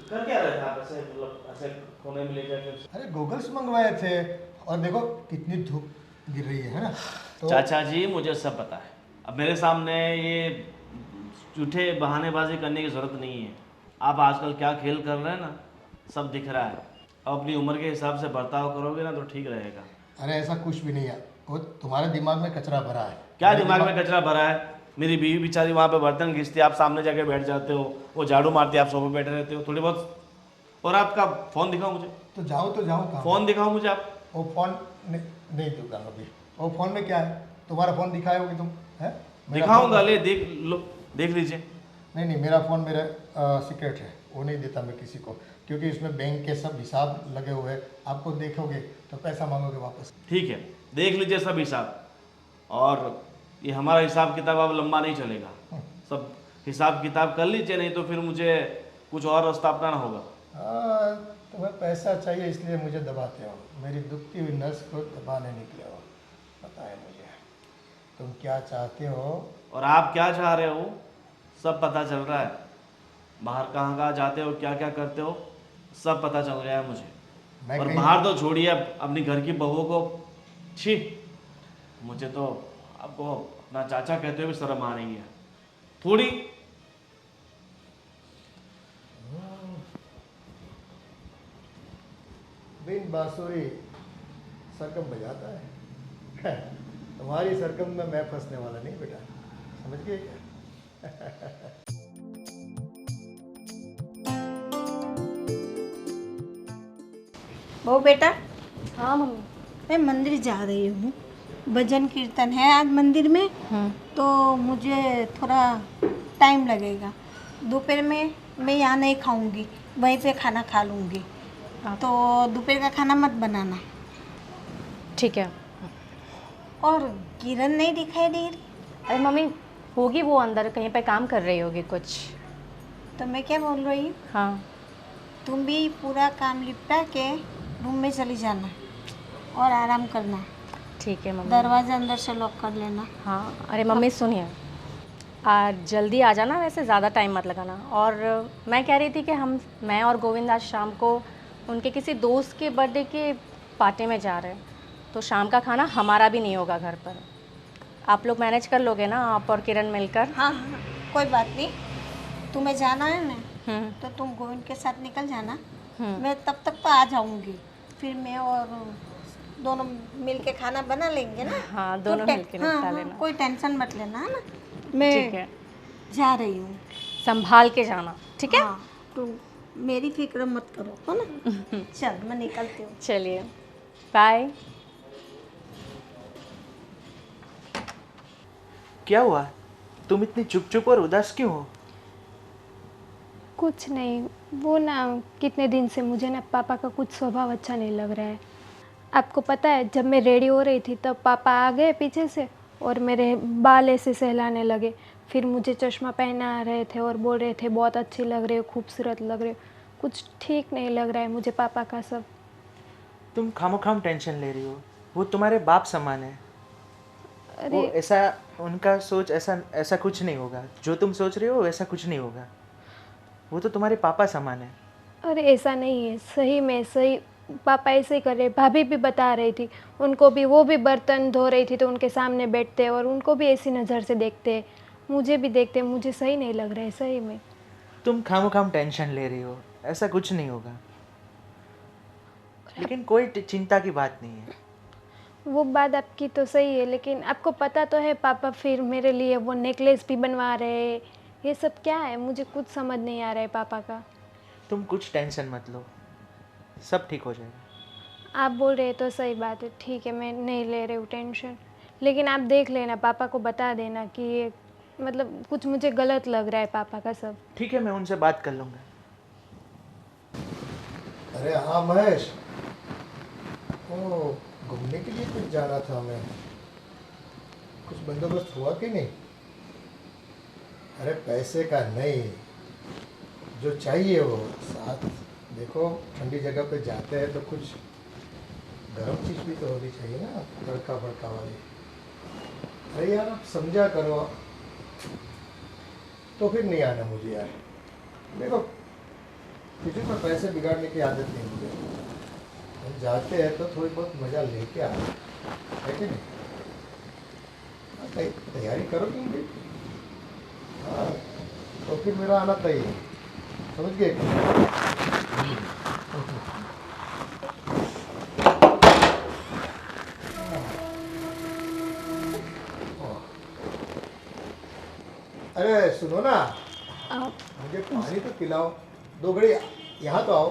कर क्या रहे थे आप ऐसे, मतलब ऐसे कोने में ले जाके? अरे गोगल्स मंगवाए थे, और देखो कितनी धूप गिर रही है ना। तो चाचा जी मुझे सब पता है, अब मेरे सामने ये झूठे बहानेबाजी करने की ज़रूरत नहीं है। आप आजकल क्या खेल कर रहे हैं ना, सब दिख रहा है। अब अपनी उम्र के हिसाब से बर्ताव करोगे ना तो ठीक रहेगा। अरे ऐसा कुछ भी नहीं है, वो तुम्हारे दिमाग में कचरा भरा है। क्या मेरे दिमाग में कचरा भरा है? मेरी बीवी बेचारी वहाँ पे बर्तन घिसती है, आप सामने जाके बैठ जाते हो, वो झाड़ू मारती है, आप सोफे बैठे रहते हो थोड़ी बहुत। और आपका फ़ोन दिखाओ मुझे, तो जाओ कहाँ? फ़ोन दिखाओ मुझे आप। वो फ़ोन नहीं दूंगा अभी। वो फ़ोन में क्या है, तुम्हारा फ़ोन दिखाओगे तुम? है दिखाऊंगा, ले देख लो, देख लीजिए। नहीं मेरा फ़ोन मेरा सीक्रेट है, वो नहीं देता मैं किसी को, क्योंकि इसमें बैंक के सब हिसाब लगे हुए हैं। आपको देखोगे तो पैसा मांगोगे वापस। ठीक है, देख लीजिए सब हिसाब। और ये हमारा हिसाब किताब अब लंबा नहीं चलेगा, सब हिसाब किताब कर लीजिए, नहीं तो फिर मुझे कुछ और रास्ता अपनाना होगा। तुम्हें पैसा चाहिए इसलिए मुझे दबाते हो, मेरी दुखती हुई नस को दबाने निकले हो, पता है मुझे तुम क्या चाहते हो। और आप क्या चाह रहे हो सब पता चल रहा है, बाहर कहाँ कहाँ जाते हो, क्या क्या करते हो, सब पता चल गया है मुझे। मैं और कहीं- बाहर तो छोड़िए, अपनी घर की बहू को, छी, मुझे तो आपको अपना चाचा कहते हुए भी शर्म आ रही है थोड़ी। बिन बांसुरी सरगम बजाता है। तुम्हारी सरगम में मैं फंसने वाला नहीं बेटा, समझ गए क्या? वो बेटा, हाँ मम्मी। मैं मंदिर जा रही हूँ, भजन कीर्तन है आज मंदिर में, तो मुझे थोड़ा टाइम लगेगा। दोपहर में मैं यहाँ नहीं खाऊंगी, वहीं पे खाना खा लूँगी। तो दोपहर का खाना मत बनाना। ठीक है। और किरण नहीं दिखाई दे रही, अरे मम्मी, होगी वो अंदर कहीं पे काम कर रही होगी कुछ। तो मैं क्या बोल रही हूँ, हाँ तुम भी पूरा काम निपटा के रूम में चली जाना और आराम करना। ठीक है मम्मी। दरवाज़ा अंदर से लॉक कर लेना। हाँ अरे मम्मी सुनिए, आज जल्दी आ जाना, वैसे ज़्यादा टाइम मत लगाना। और मैं कह रही थी कि मैं और गोविंद आज शाम को उनके किसी दोस्त के बर्थडे के पार्टी में जा रहे हैं, तो शाम का खाना हमारा भी नहीं होगा घर पर। आप लोग मैनेज कर लोगे ना, आप और किरण मिलकर? हाँ हाँ कोई बात नहीं, तुम्हें जाना है ना हम्म। तो तुम गोविंद के साथ निकल जाना, मैं तब तक तो आ जाऊंगी। फिर मैं और दोनों मिल के खाना बना लेंगे ना। हाँ दोनों मिल के हाँ, निपटा हाँ, लेना। कोई टेंशन मत लेना, है ना। ठीक है। जा रही हूँ। संभाल के जाना, ठीक है? हाँ, तो मेरी फिक्र मत करो, है ना? चल मैं निकलती हूँ। चलिए, बाय। क्या हुआ? तुम इतनी चुप चुप और उदास क्यों हो? कुछ नहीं, वो ना कितने दिन से मुझे ना पापा का कुछ स्वभाव अच्छा नहीं लग रहा है। आपको पता है, जब मैं रेडी हो रही थी तब पापा आ गए पीछे से और मेरे बाल ऐसे सहलाने लगे। फिर मुझे चश्मा पहना रहे थे और बोल रहे थे बहुत अच्छी लग रही हो, खूबसूरत लग रही हो। कुछ ठीक नहीं लग रहा है मुझे पापा का सब। तुम खामोखाम टेंशन ले रही हो। वो तुम्हारे बाप समान है। वो अरे ऐसा, उनका सोच ऐसा ऐसा कुछ नहीं होगा। जो तुम सोच रहे हो वैसा कुछ नहीं होगा। वो तो तुम्हारे पापा समान है। अरे ऐसा नहीं है, सही में सही पापा ऐसे ही कर रहे। भाभी भी बता रही थी, उनको भी, वो भी बर्तन धो रही थी तो उनके सामने बैठते और उनको भी ऐसी नज़र से देखते, मुझे भी देखते। मुझे सही नहीं लग रहा है सही में। तुम खामोखाम टेंशन ले रही हो, ऐसा कुछ नहीं होगा। लेकिन कोई चिंता की बात नहीं है। वो बात आपकी तो सही है, लेकिन आपको पता तो है पापा फिर मेरे लिए वो नेकलेस भी बनवा रहे हैं। ये सब क्या है, मुझे कुछ समझ नहीं आ रहा है पापा का। तुम कुछ टेंशन मत लो, सब ठीक हो जाएगा। आप बोल रहे हैं तो सही बात है, ठीक है, मैं नहीं ले रही हूँ टेंशन। लेकिन आप देख लेना, पापा को बता देना कि ये मतलब कुछ मुझे गलत लग रहा है पापा का सब। ठीक है, मैं उनसे बात कर लूँगा। अरे हाँ महेश, ओ घूमने के लिए कुछ जाना था हमें, कुछ बंदोबस्त हुआ कि नहीं? अरे पैसे का नहीं, जो चाहिए वो साथ। देखो ठंडी जगह पे जाते हैं तो कुछ गर्म चीज़ भी तो होनी चाहिए ना, तड़का भड़का वाली। अरे यार आप समझा करो, तो फिर नहीं आना मुझे यार। देखो किसी पर पैसे बिगाड़ने की आदत नहीं मुझे। हम जाते हैं तो थोड़ी बहुत मज़ा लेके आए, है कि नहीं? हाँ, तैयारी करो तुम भी। हाँ, तो फिर मेरा आना तय है, समझ गए? अरे सुनो ना, मुझे पानी तो पिलाओ, 2 घड़ी यहाँ तो आओ।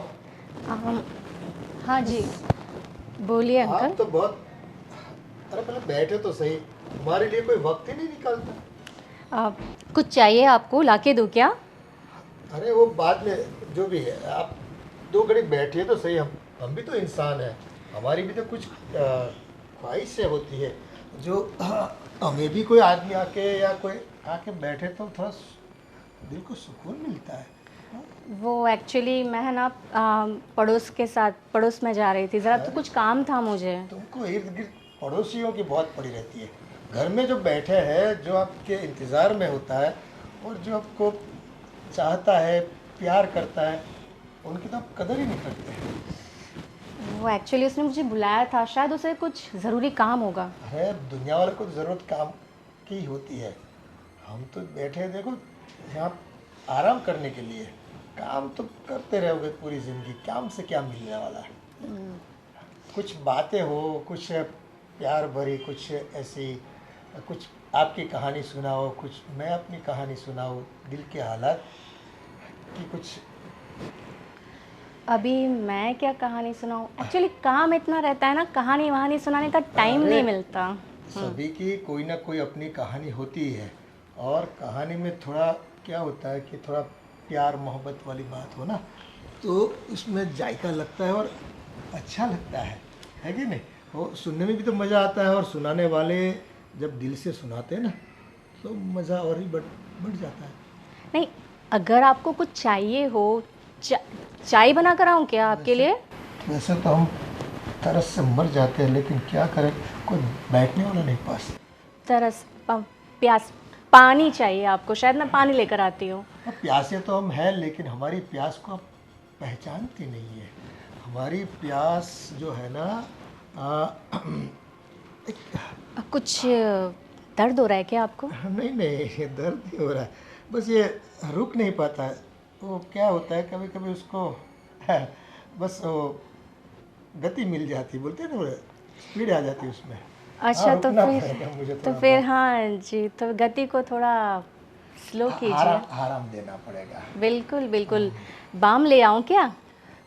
हाँ जी, बोलिए आप अंकल। तो बहुत, अरे पहले बैठे तो सही, तुम्हारे लिए कोई वक्त ही नहीं निकालता। कुछ चाहिए आपको, लाके दूँ क्या? अरे वो बाद में जो भी है, आप 2 घड़ी बैठिए तो सही। हम भी तो इंसान हैं, हमारी भी तो कुछ ख्वाहिशें होती है, जो हमें भी कोई आदमी आके या कोई आके बैठे तो थोड़ा दिल को सुकून मिलता है। वो एक्चुअली मैं है ना पड़ोस के साथ, पड़ोस में जा रही थी ज़रा, तो कुछ काम था मुझे। तुमको इर्द गिर्द पड़ोसियों की बहुत पड़ी रहती है। घर में जो बैठे हैं, जो आपके इंतज़ार में होता है और जो आपको चाहता है, प्यार करता है, उनकी तो आप कदर ही नहीं करते हैं। वो एक्चुअली उसने मुझे बुलाया था, शायद उसे कुछ ज़रूरी काम होगा। अरे दुनिया वाले को ज़रूरत काम की होती है। हम तो बैठे हैं, देखो यहाँ आराम करने के लिए। काम तो करते रहोगे पूरी ज़िंदगी, काम से क्या मिलने वाला है? कुछ बातें हो, कुछ प्यार भरी, कुछ ऐसी, कुछ आपकी कहानी सुनाओ, कुछ मैं अपनी कहानी सुनाऊँ, दिल के हालात की कुछ। अभी मैं क्या कहानी सुनाऊँ? एक्चुअली काम इतना रहता है ना, कहानी वहानी सुनाने का टाइम नहीं मिलता। सभी की कोई ना कोई अपनी कहानी होती है, और कहानी में थोड़ा क्या होता है कि थोड़ा प्यार मोहब्बत वाली बात हो ना, तो उसमें जायका लगता है और अच्छा लगता है कि नहीं? वो सुनने में भी तो मज़ा आता है, और सुनाने वाले जब दिल से सुनाते हैं ना, तो मज़ा और ही बढ़ जाता है। नहीं, अगर आपको कुछ चाहिए हो, चाय बना कर आऊँ क्या आपके लिए? वैसे तो हम तरस से मर जाते हैं, लेकिन क्या करें, कोई बैठने वाला नहीं पास। प्यास, पानी चाहिए आपको? शायद मैं पानी लेकर आती हूँ। अब प्यासे तो हम हैं, लेकिन हमारी प्यास को आप पहचानती नहीं है। हमारी प्यास जो है ना, कुछ दर्द हो रहा है क्या आपको? नहीं नहीं, ये दर्द नहीं हो रहा है, बस ये रुक नहीं पाता है। वो क्या होता है, कभी कभी उसको बस वो गति मिल जाती, बोलते हैं ना, स्पीड आ जाती है उसमें। अच्छा, तो रुकना फिर पड़ेगा मुझे तो थोड़ा फिर बहुत। हाँ जी, तो गति को थोड़ा स्लो कीजिए। आराम देना पड़ेगा। बिल्कुल बिल्कुल। बाम ले आऊं क्या?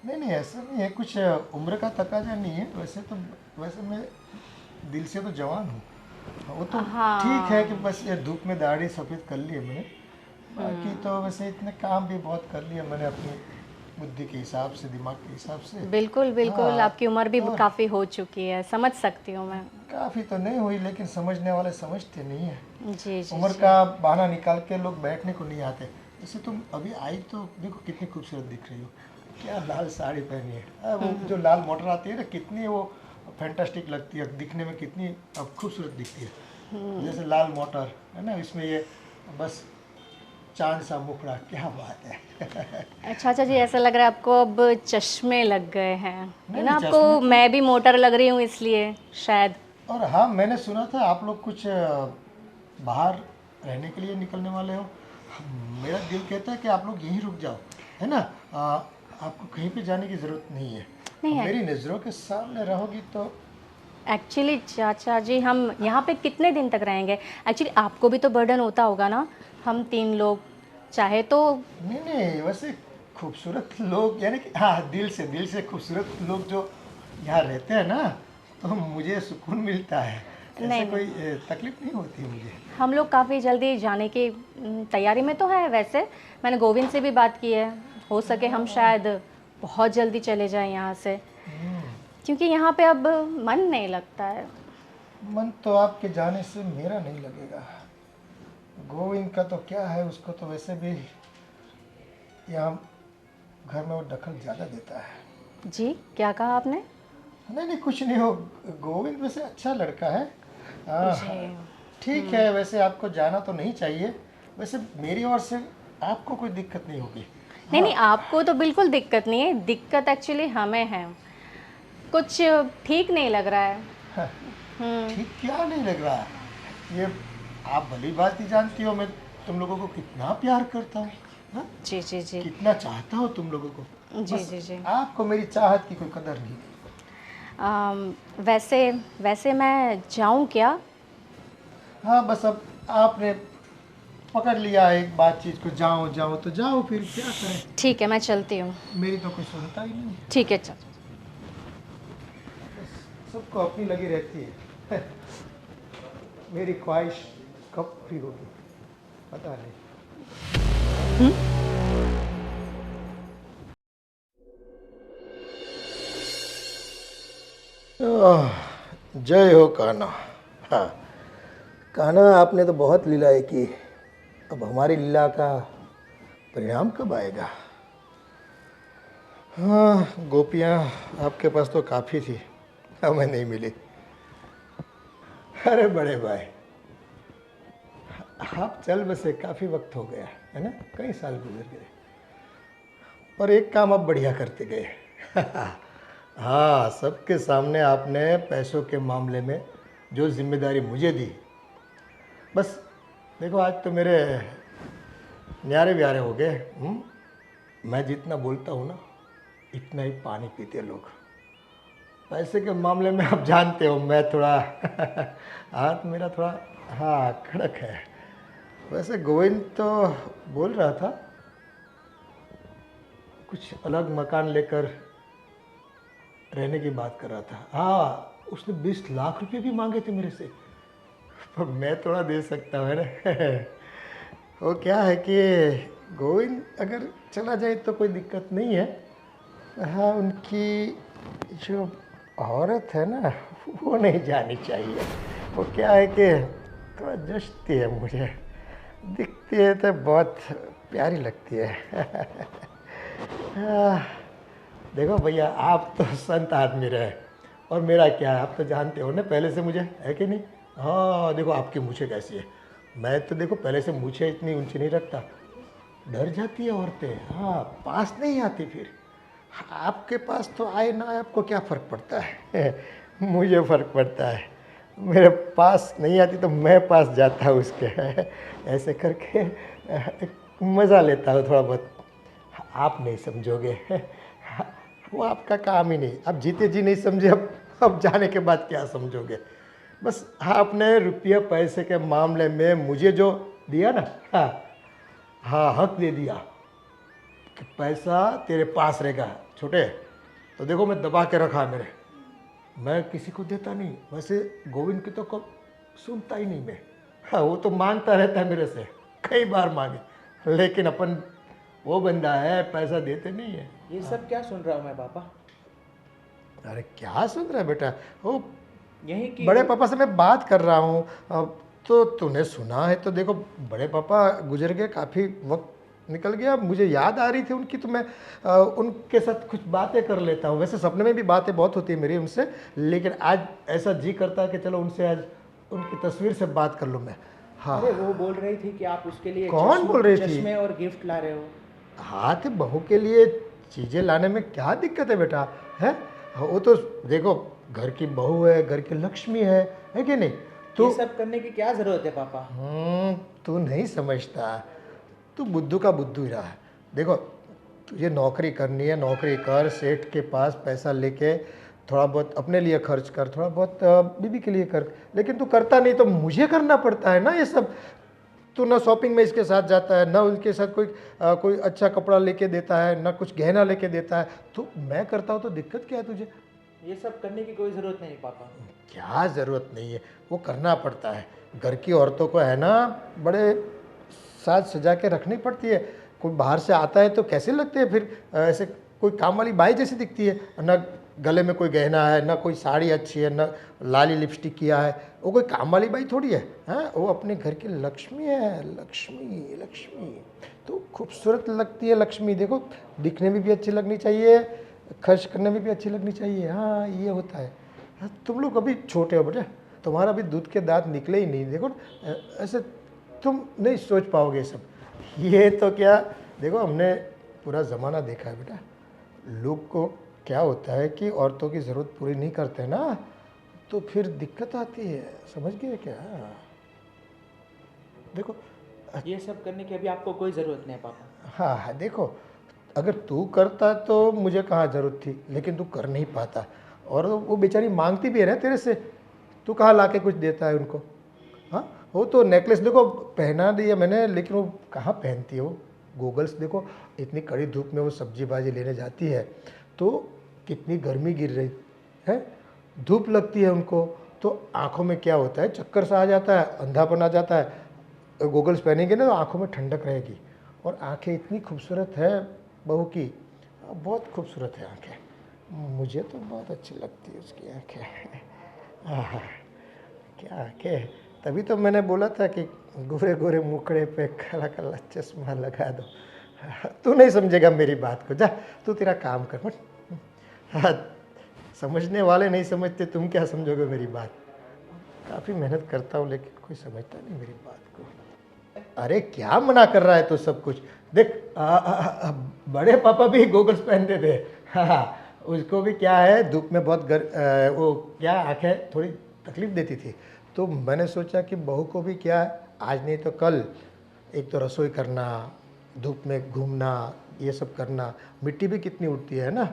नहीं नहीं, ऐसा नहीं है, कुछ उम्र का तकाजा नहीं है। वैसे मैं दिल से तो जवान हूँ। वो तो हाँ। ठीक है कि बस ये धूप में दाढ़ी सफ़ेद कर ली है मैंने, बाकी तो वैसे इतने काम भी बहुत कर लिए मैंने अपनी बुद्धि के हिसाब से, दिमाग के हिसाब से। बिल्कुल बिल्कुल। हाँ, आपकी उम्र भी और काफ़ी हो चुकी है, समझ सकती हूँ मैं। काफ़ी तो नहीं हुई, लेकिन समझने वाले समझते नहीं है। जी जी उम्र जी। का बहाना निकाल के लोग बैठने को नहीं आते। जैसे तुम अभी आई तो देखो कितनी खूबसूरत दिख रही हो, क्या लाल साड़ी पहनी है। वो जो लाल मोटर आती है ना, कितनी वो फैंटास्टिक लगती है दिखने में, कितनी खूबसूरत दिखती है। जैसे लाल मोटर है ना, इसमें ये बस चांद सा मुखड़ा, क्या बात है। अच्छा अच्छा जी, ऐसा लग रहा है आपको अब चश्मे लग गए हैं, है नहीं, ना? नहीं, आपको चश्मे तो- मैं भी मोटर लग रही हूँ इसलिए शायद। और हाँ, मैंने सुना था आप लोग कुछ बाहर रहने के लिए निकलने वाले हो। मेरा दिल कहता है कि आप लोग यहीं रुक जाओ, है ना। आपको कहीं पे जाने की ज़रूरत नहीं है। नहीं है। मेरी नज़रों के सामने रहोगी तो। एक्चुअली चाचा जी, हम यहाँ पे कितने दिन तक रहेंगे? एक्चुअली आपको भी तो बर्डन होता होगा ना। हम 3 लोग चाहे तो। नहीं नहीं, वैसे खूबसूरत लोग, यानी कि हाँ, दिल से खूबसूरत लोग जो यहाँ रहते हैं ना, तो मुझे सुकून मिलता है। ऐसे नहीं, कोई तकलीफ नहीं होती मुझे। हम लोग काफ़ी जल्दी जाने की तैयारी में तो है। वैसे मैंने गोविंद से भी बात की है, हो सके हम शायद बहुत जल्दी चले जाएं यहाँ से, क्योंकि यहाँ पे अब मन नहीं लगता है। मन तो आपके जाने से मेरा नहीं लगेगा। गोविंद का तो क्या है, उसको तो वैसे भी यहाँ घर में वो दखल ज़्यादा देता है। जी, क्या कहा आपने? नहीं नहीं, कुछ नहीं हो। गोविंद वैसे अच्छा लड़का है। जी। ठीक है, वैसे आपको जाना तो नहीं चाहिए। वैसे मेरी ओर से आपको कोई दिक्कत नहीं होगी। नहीं नहीं, आपको तो बिल्कुल दिक्कत नहीं है, दिक्कत एक्चुअली हमें है। कुछ ठीक नहीं लग रहा है। ठीक क्या नहीं लग रहा? ये आप भली बात ही जानती हो, मैं तुम लोगों को कितना प्यार करता हूँ। हाँ? जी जी जी कितना चाहता हूँ तुम लोगों को। जी बस जी जी। आपको मेरी चाहत की कोई कदर नहीं। वैसे मैं जाऊँ क्या? हाँ, बस अब आपने पकड़ लिया है एक बातचीत को, जाओ जाओ तो जाओ, फिर क्या करें। ठीक है, मैं चलती हूँ। मेरी तो कोई सुनता ही नहीं है। ठीक है, चल। सबको अपनी लगी रहती है। मेरी ख्वाहिश कब पूरी होगी पता नहीं। जय हो कान्हा। हाँ कान्हा, आपने तो बहुत लीलाएं की। अब हमारी लीला का परिणाम कब आएगा? हाँ, गोपियाँ आपके पास तो काफ़ी थी, हमें नहीं मिली। अरे बड़े भाई, आप चल बसे काफ़ी वक्त हो गया है ना, कई साल गुजर गए, पर एक काम आप बढ़िया करते गए। हाँ, सबके सामने आपने पैसों के मामले में जो जिम्मेदारी मुझे दी, बस देखो आज तो मेरे न्यारे ब्यारे हो गए। मैं जितना बोलता हूँ ना, इतना ही पानी पीते लोग। पैसे के मामले में आप जानते हो, मैं थोड़ा हाथ मेरा थोड़ा हाँ कड़क है। वैसे गोविंद तो बोल रहा था कुछ अलग मकान लेकर रहने की बात कर रहा था। हाँ, उसने 20 लाख रुपए भी मांगे थे मेरे से, पर मैं थोड़ा दे सकता हूँ ना। वो क्या है कि गोविंद अगर चला जाए तो कोई दिक्कत नहीं है। हाँ, उनकी जो औरत है ना, वो नहीं जानी चाहिए। वो क्या है कि थोड़ा जचती है मुझे, दिखती है तो बहुत प्यारी लगती है। देखो भैया, आप तो संत आदमी रहे, और मेरा क्या है आप तो जानते हो ना पहले से मुझे, है कि नहीं। हाँ देखो, आपकी मूछें कैसी है, मैं तो देखो पहले से मूछें इतनी ऊंची नहीं रखता, डर जाती है औरतें। हाँ, पास नहीं आती फिर। आपके पास तो आए ना आए, आपको क्या फ़र्क पड़ता है। मुझे फ़र्क पड़ता है, मेरे पास नहीं आती तो मैं पास जाता हूँ उसके। ऐसे करके मज़ा लेता हूँ थोड़ा बहुत। आप नहीं समझोगे, वो आपका काम ही नहीं। आप जीते जी नहीं समझे, अब जाने के बाद क्या समझोगे। बस आपने रुपये पैसे के मामले में मुझे जो दिया ना, हाँ हाँ हक दे दिया कि पैसा तेरे पास रहेगा। छोटे तो देखो मैं दबा के रखा है मेरे, मैं किसी को देता नहीं। वैसे गोविंद की तो कब सुनता ही नहीं मैं। हाँ वो तो मांगता रहता है मेरे से, कई बार मांगे, लेकिन अपन वो बंदा है पैसा देते नहीं है। ये सब क्या सुन रहा हूँ मैं पापा? अरे क्या सुन रहा है बेटा, वो यही कि बड़े पापा से मैं बात कर रहा हूँ। अब तो तूने सुना है तो देखो, बड़े पापा गुजर गए, काफ़ी वक्त निकल गया, मुझे याद आ रही थी उनकी, तो मैं उनके साथ कुछ बातें कर लेता हूँ। वैसे सपने में भी बातें बहुत होती है मेरी उनसे, लेकिन आज ऐसा जी करता है कि चलो उनसे आज उनकी तस्वीर से बात कर लूँ मैं। हाँ अरे वो बोल रही थी कि आप उसके लिए कौन बोल रही थी? चश्मे और गिफ्ट ला रहे हो। हाँ तो बहू के लिए चीज़ें लाने में क्या दिक्कत है बेटा, है? वो तो देखो घर की बहू है, घर की लक्ष्मी है कि नहीं? ये सब करने की क्या जरूरत है पापा? तू नहीं समझता, तू बुद्धू का बुद्धू ही रहा है। देखो तुझे नौकरी करनी है, नौकरी कर, सेठ के पास पैसा लेके थोड़ा बहुत अपने लिए खर्च कर, थोड़ा बहुत बीबी के लिए कर, लेकिन तू करता नहीं तो मुझे करना पड़ता है ना ये सब। तू ना शॉपिंग में इसके साथ जाता है, ना उनके साथ कोई अच्छा कपड़ा लेके देता है, ना कुछ गहना लेके देता है, तो मैं करता हूँ तो दिक्कत क्या है तुझे? ये सब करने की कोई ज़रूरत नहीं पापा। क्या ज़रूरत नहीं है, वो करना पड़ता है। घर की औरतों को है ना बड़े साज सजा के रखनी पड़ती है। कोई बाहर से आता है तो कैसे लगते हैं फिर, ऐसे कोई काम वाली बाई जैसी दिखती है ना, गले में कोई गहना है, ना कोई साड़ी अच्छी है, ना लाली लिपस्टिक किया है, वो कोई काम वाली बाई थोड़ी है। हाँ वो अपने घर की लक्ष्मी है, लक्ष्मी लक्ष्मी तो खूबसूरत लगती है लक्ष्मी। देखो दिखने में भी अच्छी लगनी चाहिए, खर्च करने में भी अच्छी लगनी चाहिए। हाँ ये होता है। हाँ, तुम लोग अभी छोटे हो बेटा, तुम्हारा अभी दूध के दांत निकले ही नहीं। देखो ऐसे तुम नहीं सोच पाओगे सब। ये तो क्या, देखो हमने पूरा ज़माना देखा है बेटा, लोग को क्या होता है कि औरतों की ज़रूरत पूरी नहीं करते ना तो फिर दिक्कत आती है, समझ गए क्या? देखो ये सब करने की अभी आपको कोई ज़रूरत नहीं है पापा। हाँ हाँ देखो, अगर तू करता तो मुझे कहाँ ज़रूरत थी, लेकिन तू कर नहीं पाता। और वो बेचारी मांगती भी है ना तेरे से, तू कहाँ लाके कुछ देता है उनको? हाँ वो तो नेकलेस देखो पहना दिया मैंने, लेकिन वो कहाँ पहनती है वो? गूगल्स देखो, इतनी कड़ी धूप में वो सब्जी भाजी लेने जाती है तो कितनी गर्मी गिर रही है, धूप लगती है उनको, तो आँखों में क्या होता है, चक्कर सा आ जाता है, अंधापन आ जाता है। गूगल्स पहनेंगे ना तो आँखों में ठंडक रहेगी। और आँखें इतनी खूबसूरत है बहू की, बहुत खूबसूरत है आँखें, मुझे तो बहुत अच्छी लगती है उसकी आँखें। आहा, क्या आँखें, तभी तो मैंने बोला था कि गोरे गोरे मुखड़े पे काला काला चश्मा लगा दो। तू नहीं समझेगा मेरी बात को, जा तू तेरा काम कर मत। हाँ, समझने वाले नहीं समझते, तुम क्या समझोगे मेरी बात? काफ़ी मेहनत करता हूँ लेकिन कोई समझता नहीं मेरी बात को। अरे क्या मना कर रहा है तो सब कुछ देख, बड़े पापा भी गोगल्स पहनते थे। हाँ उसको भी क्या है, धूप में बहुत वो क्या आँखें थोड़ी तकलीफ देती थी, तो मैंने सोचा कि बहू को भी क्या आज नहीं तो कल एक तो रसोई करना, धूप में घूमना, ये सब करना, मिट्टी भी कितनी उड़ती है ना,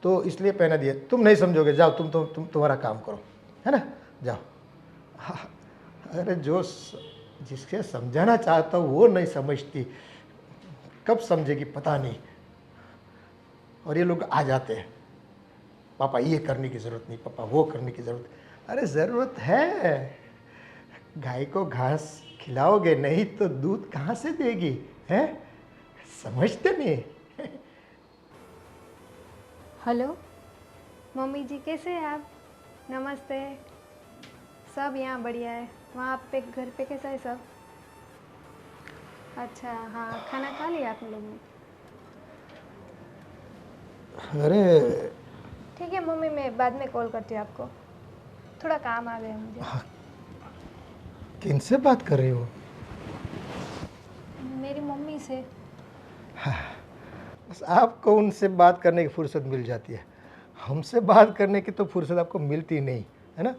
तो इसलिए पहना दिया। तुम नहीं समझोगे, जाओ तुम तुम्हारा काम करो, है ना, जाओ। हाँ, अरे जिसके समझाना चाहता हूँ वो नहीं समझती, कब समझेगी पता नहीं। और ये लोग आ जाते हैं, पापा ये करने की ज़रूरत नहीं, पापा वो करने की ज़रूरत। अरे ज़रूरत है, गाय को घास खिलाओगे नहीं तो दूध कहाँ से देगी, हैं? समझते नहीं। हेलो मम्मी जी, कैसे हैं आप? नमस्ते। सब यहाँ बढ़िया है। वहाँ पे घर पे कैसा है सब? अच्छा हाँ, खाना खा लिया आप लोगों ने? अरे ठीक है मम्मी, मैं बाद में कॉल करती हूँ आपको, थोड़ा काम आ गया मुझे। किनसे बात कर रही हो? मेरी मम्मी से। बस आपको उनसे बात करने की फुर्सत मिल जाती है, हमसे बात करने की तो फुर्सत आपको मिलती नहीं है ना।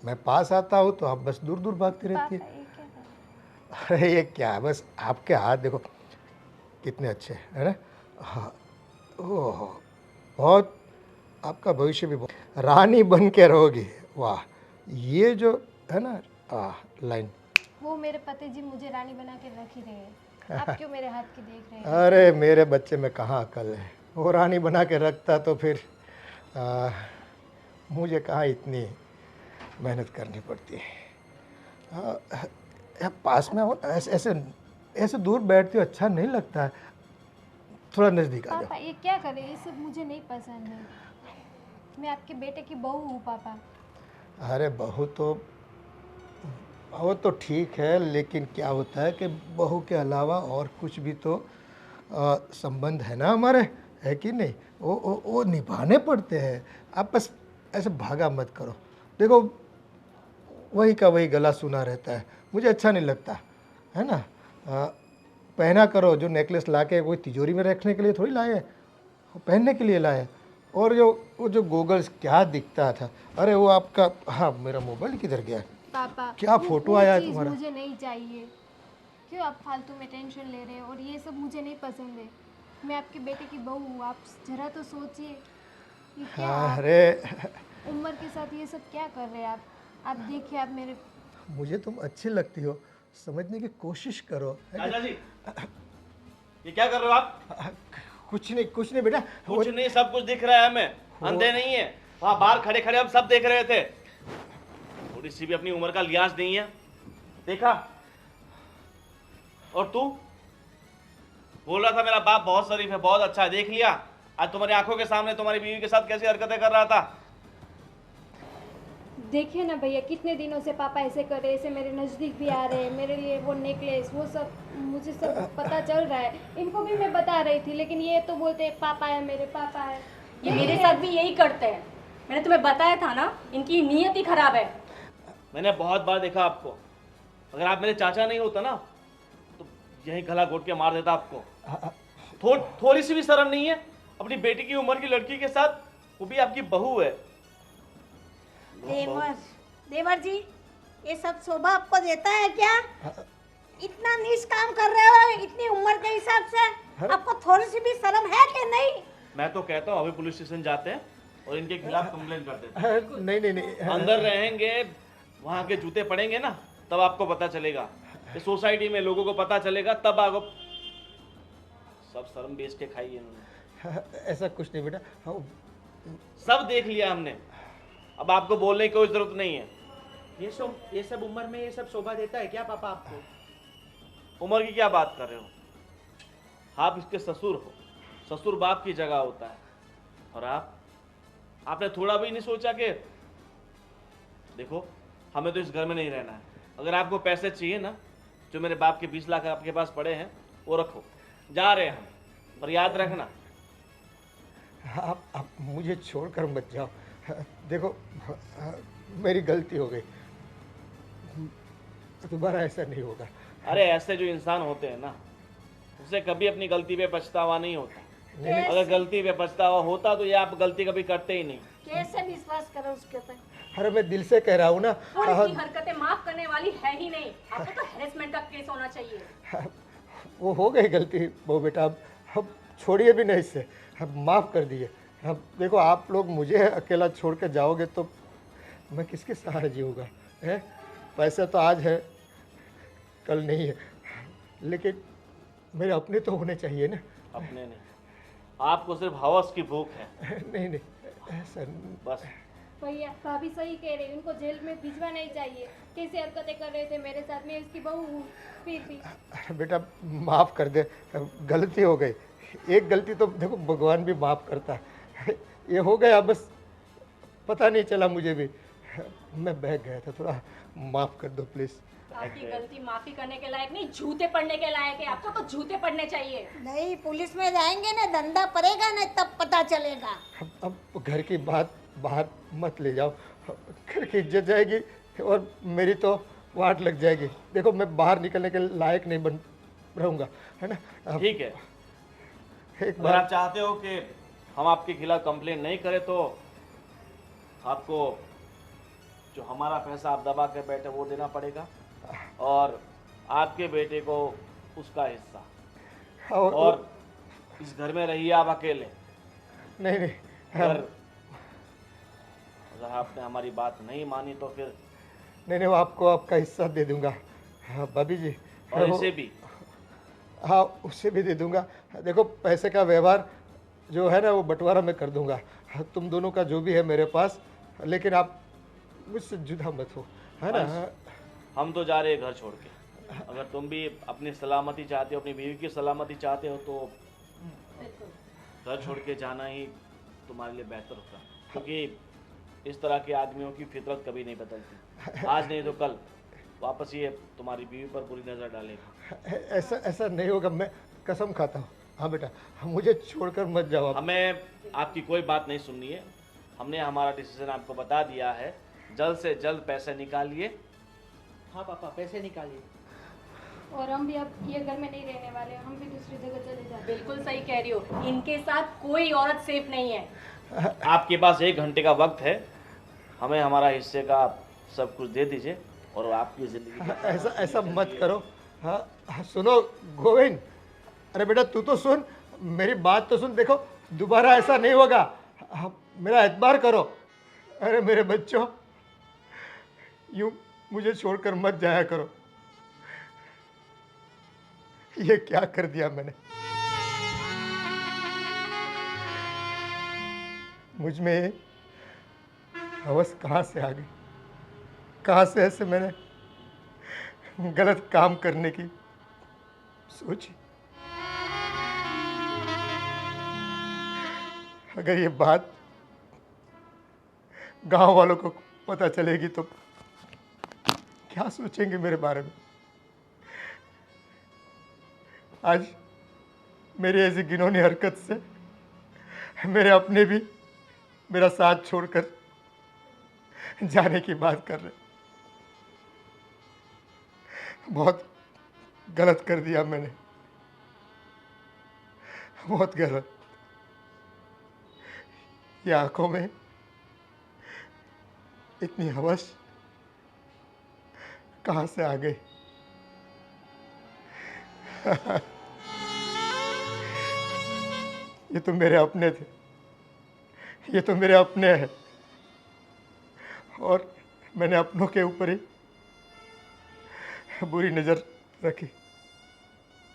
मैं पास आता हूँ तो आप बस दूर दूर भागती रहती है। पापा ये क्या कर रहे हैं? अरे ये क्या, बस आपके हाथ देखो कितने अच्छे है ना। हाँ ओह, बहुत आपका भविष्य भी बहुत रानी बन के रहोगी। वाह, ये जो है ना लाइन, वो मेरे पति जी मुझे रानी बना के रख ही रहे हैं। आप क्यों मेरे हाथ की देख रहे हैं? अरे मेरे बच्चे में कहाँ अकल है, वो रानी बना के रखता तो फिर मुझे कहाँ इतनी मेहनत करनी पड़ती है। पास में हो, ऐसे ऐसे ऐसे दूर बैठती हो अच्छा नहीं लगता है, थोड़ा नज़दीक आ पापा ये क्या कर रहे हैं? ये सब मुझे नहीं पसंद है। मैं आपके बेटे की बहू हूँ पापा। जाओ। अरे बहू तो वो तो ठीक है, लेकिन क्या होता है कि बहू के अलावा और कुछ भी तो संबंध है ना हमारे, है कि नहीं? वो निभाने पड़ते हैं। आप बस ऐसे भागा मत करो। देखो वही का वही गला सुना रहता है, मुझे अच्छा नहीं लगता है ना। पहना करो, जो नेकलेस लाके कोई तिजोरी में रखने के लिए थोड़ी लाए, वो पहनने के लिए लाए। और वो जो गोगल्स क्या दिखता था, अरे वो आपका, हाँ मेरा मोबाइल किधर गया है? पापा क्या वो फोटो आया है चीज़ तुम्हारा? मुझे नहीं चाहिए। क्यों आप फालतू में टेंशन ले रहे हैं? और ये सब मुझे नहीं पसंद है। मैं आपके बेटे की बहू हूँ, आप जरा तो सोचिए। ये क्या आप अरे उम्र के साथ ये सब क्या कर रहे हैं आप देखिए आप मेरे। मुझे तुम अच्छी लगती हो, समझने की कोशिश करो। है चाचा जी, ये क्या कर रहे हो आप? कुछ नहीं बेटा। कुछ नहीं, सब कुछ दिख रहा है हमें, अंधे नहीं है। वहां बाहर खड़े खड़े हम सब देख रहे थे। थोड़ी सी भी अपनी उम्र का लिहाज नहीं है, देखा? और तू बोल रहा था मेरा बाप बहुत शरीफ है, बहुत अच्छा है, देख लिया? आज तुम्हारी आंखों के सामने तुम्हारी बीवी के साथ कैसी हरकतें कर रहा था। देखिए ना भैया, कितने दिनों से पापा ऐसे कर रहे हैं, ऐसे मेरे नज़दीक भी आ रहे हैं, मेरे लिए वो नेकलेस वो सब मुझे सब पता चल रहा है। इनको भी मैं बता रही थी, लेकिन ये तो बोलते हैं पापा है, मेरे पापा है। ये मेरे साथ भी यही करते हैं। मैंने तुम्हें बताया था ना, इनकी नीयत ही खराब है। मैंने बहुत बार देखा आपको। अगर आप मेरे चाचा नहीं होता ना तो यही गला घोट के मार देता आपको। थोड़ी सी भी शर्म नहीं है अपनी बेटी की उम्र की लड़की के साथ, वो भी आपकी बहू है। देवर जी, ये सब शोभा आपको देता है क्या? इतना नीच काम कर रहे हो इतनी उम्र के हिसाब से, आपको थोड़ी सी भी शर्म है कि नहीं? मैं तो कहता हूँ अभी पुलिस स्टेशन जाते हैं और इनके खिलाफ कंप्लेन कर देते हैं। नहीं अंदर रहेंगे, वहां के जूते पड़ेंगे ना, तब आपको पता चलेगा। इस सोसाइटी में लोगों को पता चलेगा, तब आपको सब शर्म बेच के खाई इन्होंने। ऐसा कुछ नहीं बेटा। सब देख लिया हमने, अब आपको बोलने की कोई जरूरत नहीं है। ये सब उम्र में ये सब शोभा देता है क्या पापा आपको? उम्र की क्या बात कर रहे हो? आप इसके ससुर हो, ससुर बाप की जगह होता है। और आपने थोड़ा भी नहीं सोचा कि देखो हमें तो इस घर में नहीं रहना है। अगर आपको पैसे चाहिए ना, जो मेरे बाप के 20 लाख आपके पास पड़े हैं वो रखो, जा रहे हैं हम, पर याद रखना। आप मुझे छोड़कर मत जाओ। देखो मेरी गलती हो गई, दोबारा ऐसा नहीं होगा। अरे ऐसे जो इंसान होते हैं ना, उसे कभी अपनी गलती पे पछतावा नहीं होता। अगर गलती पे पछतावा होता तो ये आप गलती कभी करते ही नहीं। कैसे विश्वास करो उसके ऊपर? अरे मैं दिल से कह रहा हूँ ना। और इसकी हरकतें माफ करने वाली है ही नहीं। आपको तो हैरेसमेंट का केस होना चाहिए। वो हो गई गलती वो बेटा, अब छोड़िए भी नहीं इससे, अब माफ़ कर दिए। अब देखो आप लोग मुझे अकेला छोड़ कर जाओगे तो मैं किसके सहारे जीऊँगा? है पैसा तो आज है कल नहीं है, लेकिन मेरे अपने तो होने चाहिए ना। अपने नहीं, आपको सिर्फ हवस की भूख है। नहीं ऐसा बस भैया भाभी सही कह रहे हैं, उनको जेल में भिजवा नहीं चाहिए। कैसे हरकतें कर रहे थे मेरे साथ, मैं उसकी बहू हूँ फिर भी। बेटा माफ़ कर दे, गलती हो गई। एक गलती तो देखो भगवान भी माफ़ करता है, ये हो गया बस, पता नहीं चला मुझे भी, मैं बह गया था, थोड़ा माफ़ कर दो प्लीज़। आपकी गलती माफी करने के लायक नहीं, जूते पड़ने के लायक है। आपको तो जूते पड़ने चाहिए। नहीं, पुलिस में जाएंगे ना, धंधा पड़ेगा ना, तब पता चलेगा। अब घर की बात बाहर मत ले जाओ, घर की इज्जत जाएगी और मेरी तो वाट लग जाएगी। देखो मैं बाहर निकलने के लायक नहीं बन रहूँगा, है ना। ठीक है, एक अगर बार आप चाहते हो कि हम आपके खिलाफ कंप्लेन नहीं करें तो आपको जो हमारा पैसा आप दबा के बैठे वो देना पड़ेगा, और आपके बेटे को उसका हिस्सा। और इस घर में रहिए आप अकेले। नहीं अगर आपने हमारी बात नहीं मानी तो फिर नहीं वो आपको आपका हिस्सा दे दूंगा। हाँ भाभी जी। और इसे भी। हाँ उससे भी दे दूंगा। देखो पैसे का व्यवहार जो है ना वो बंटवारा मैं कर दूंगा। हाँ, तुम दोनों का जो भी है मेरे पास, लेकिन आप मुझसे जुदा मत हो, है ना। अंश, हम तो जा रहे हैं घर छोड़ के। अगर तुम भी अपनी सलामती चाहते हो, अपनी बीवी की सलामती चाहते हो, तो घर छोड़ के जाना ही तुम्हारे लिए बेहतर होगा, क्योंकि इस तरह के आदमियों की फितरत कभी नहीं बदलती। आज नहीं तो कल वापस ये तुम्हारी बीवी पर बुरी नज़र डालेगा। ऐसा ऐसा नहीं होगा, मैं कसम खाता हूँ। हाँ बेटा, मुझे छोड़कर मत जाओ आप। हमें आपकी कोई बात नहीं सुननी है। हमने हमारा डिसीजन आपको बता दिया है। जल्द से जल्द पैसे निकालिए। हाँ पापा, पैसे निकालिए। और हम भी अब ये घर में नहीं रहने वाले, हम भी दूसरी जगह चले जाते हैं। बिल्कुल सही कह रही हो, इनके साथ कोई औरत सेफ नहीं है। आपके पास 1 घंटे का वक्त है। हमें हमारा हिस्से का सब कुछ दे दीजिए और आपकी ज़िंदगी ऐसा ऐसा मत करो। हाँ सुनो गोविंद, अरे बेटा तू तो सुन, मेरी बात तो सुन। देखो दोबारा ऐसा नहीं होगा। हाँ, मेरा एतबार करो। अरे मेरे बच्चों, यूं मुझे छोड़कर मत जाया करो। ये क्या कर दिया मैंने। मुझ में हवस कहाँ से आ गई, कहाँ से ऐसे मैंने गलत काम करने की सोची। अगर ये बात गांव वालों को पता चलेगी तो क्या सोचेंगे मेरे बारे में। आज मेरी ऐसी घिनौनी हरकत से मेरे अपने भी मेरा साथ छोड़कर जाने की बात कर रहे। बहुत गलत कर दिया मैंने, बहुत गलत। ये आंखों में इतनी हवस कहाँ से आ गई। ये तो मेरे अपने थे, ये तो मेरे अपने हैं, और मैंने अपनों के ऊपर ही बुरी नज़र रखी,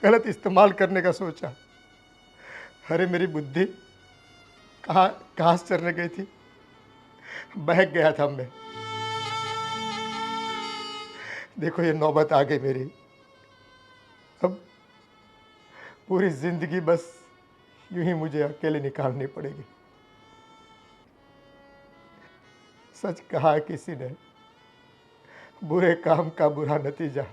गलत इस्तेमाल करने का सोचा। अरे मेरी बुद्धि कहाँ से चलने गई थी, बहक गया था मैं। देखो ये नौबत आ गई मेरी। अब पूरी जिंदगी बस यूं ही मुझे अकेले निकालनी पड़ेगी। सच कहा किसी ने, बुरे काम का बुरा नतीजा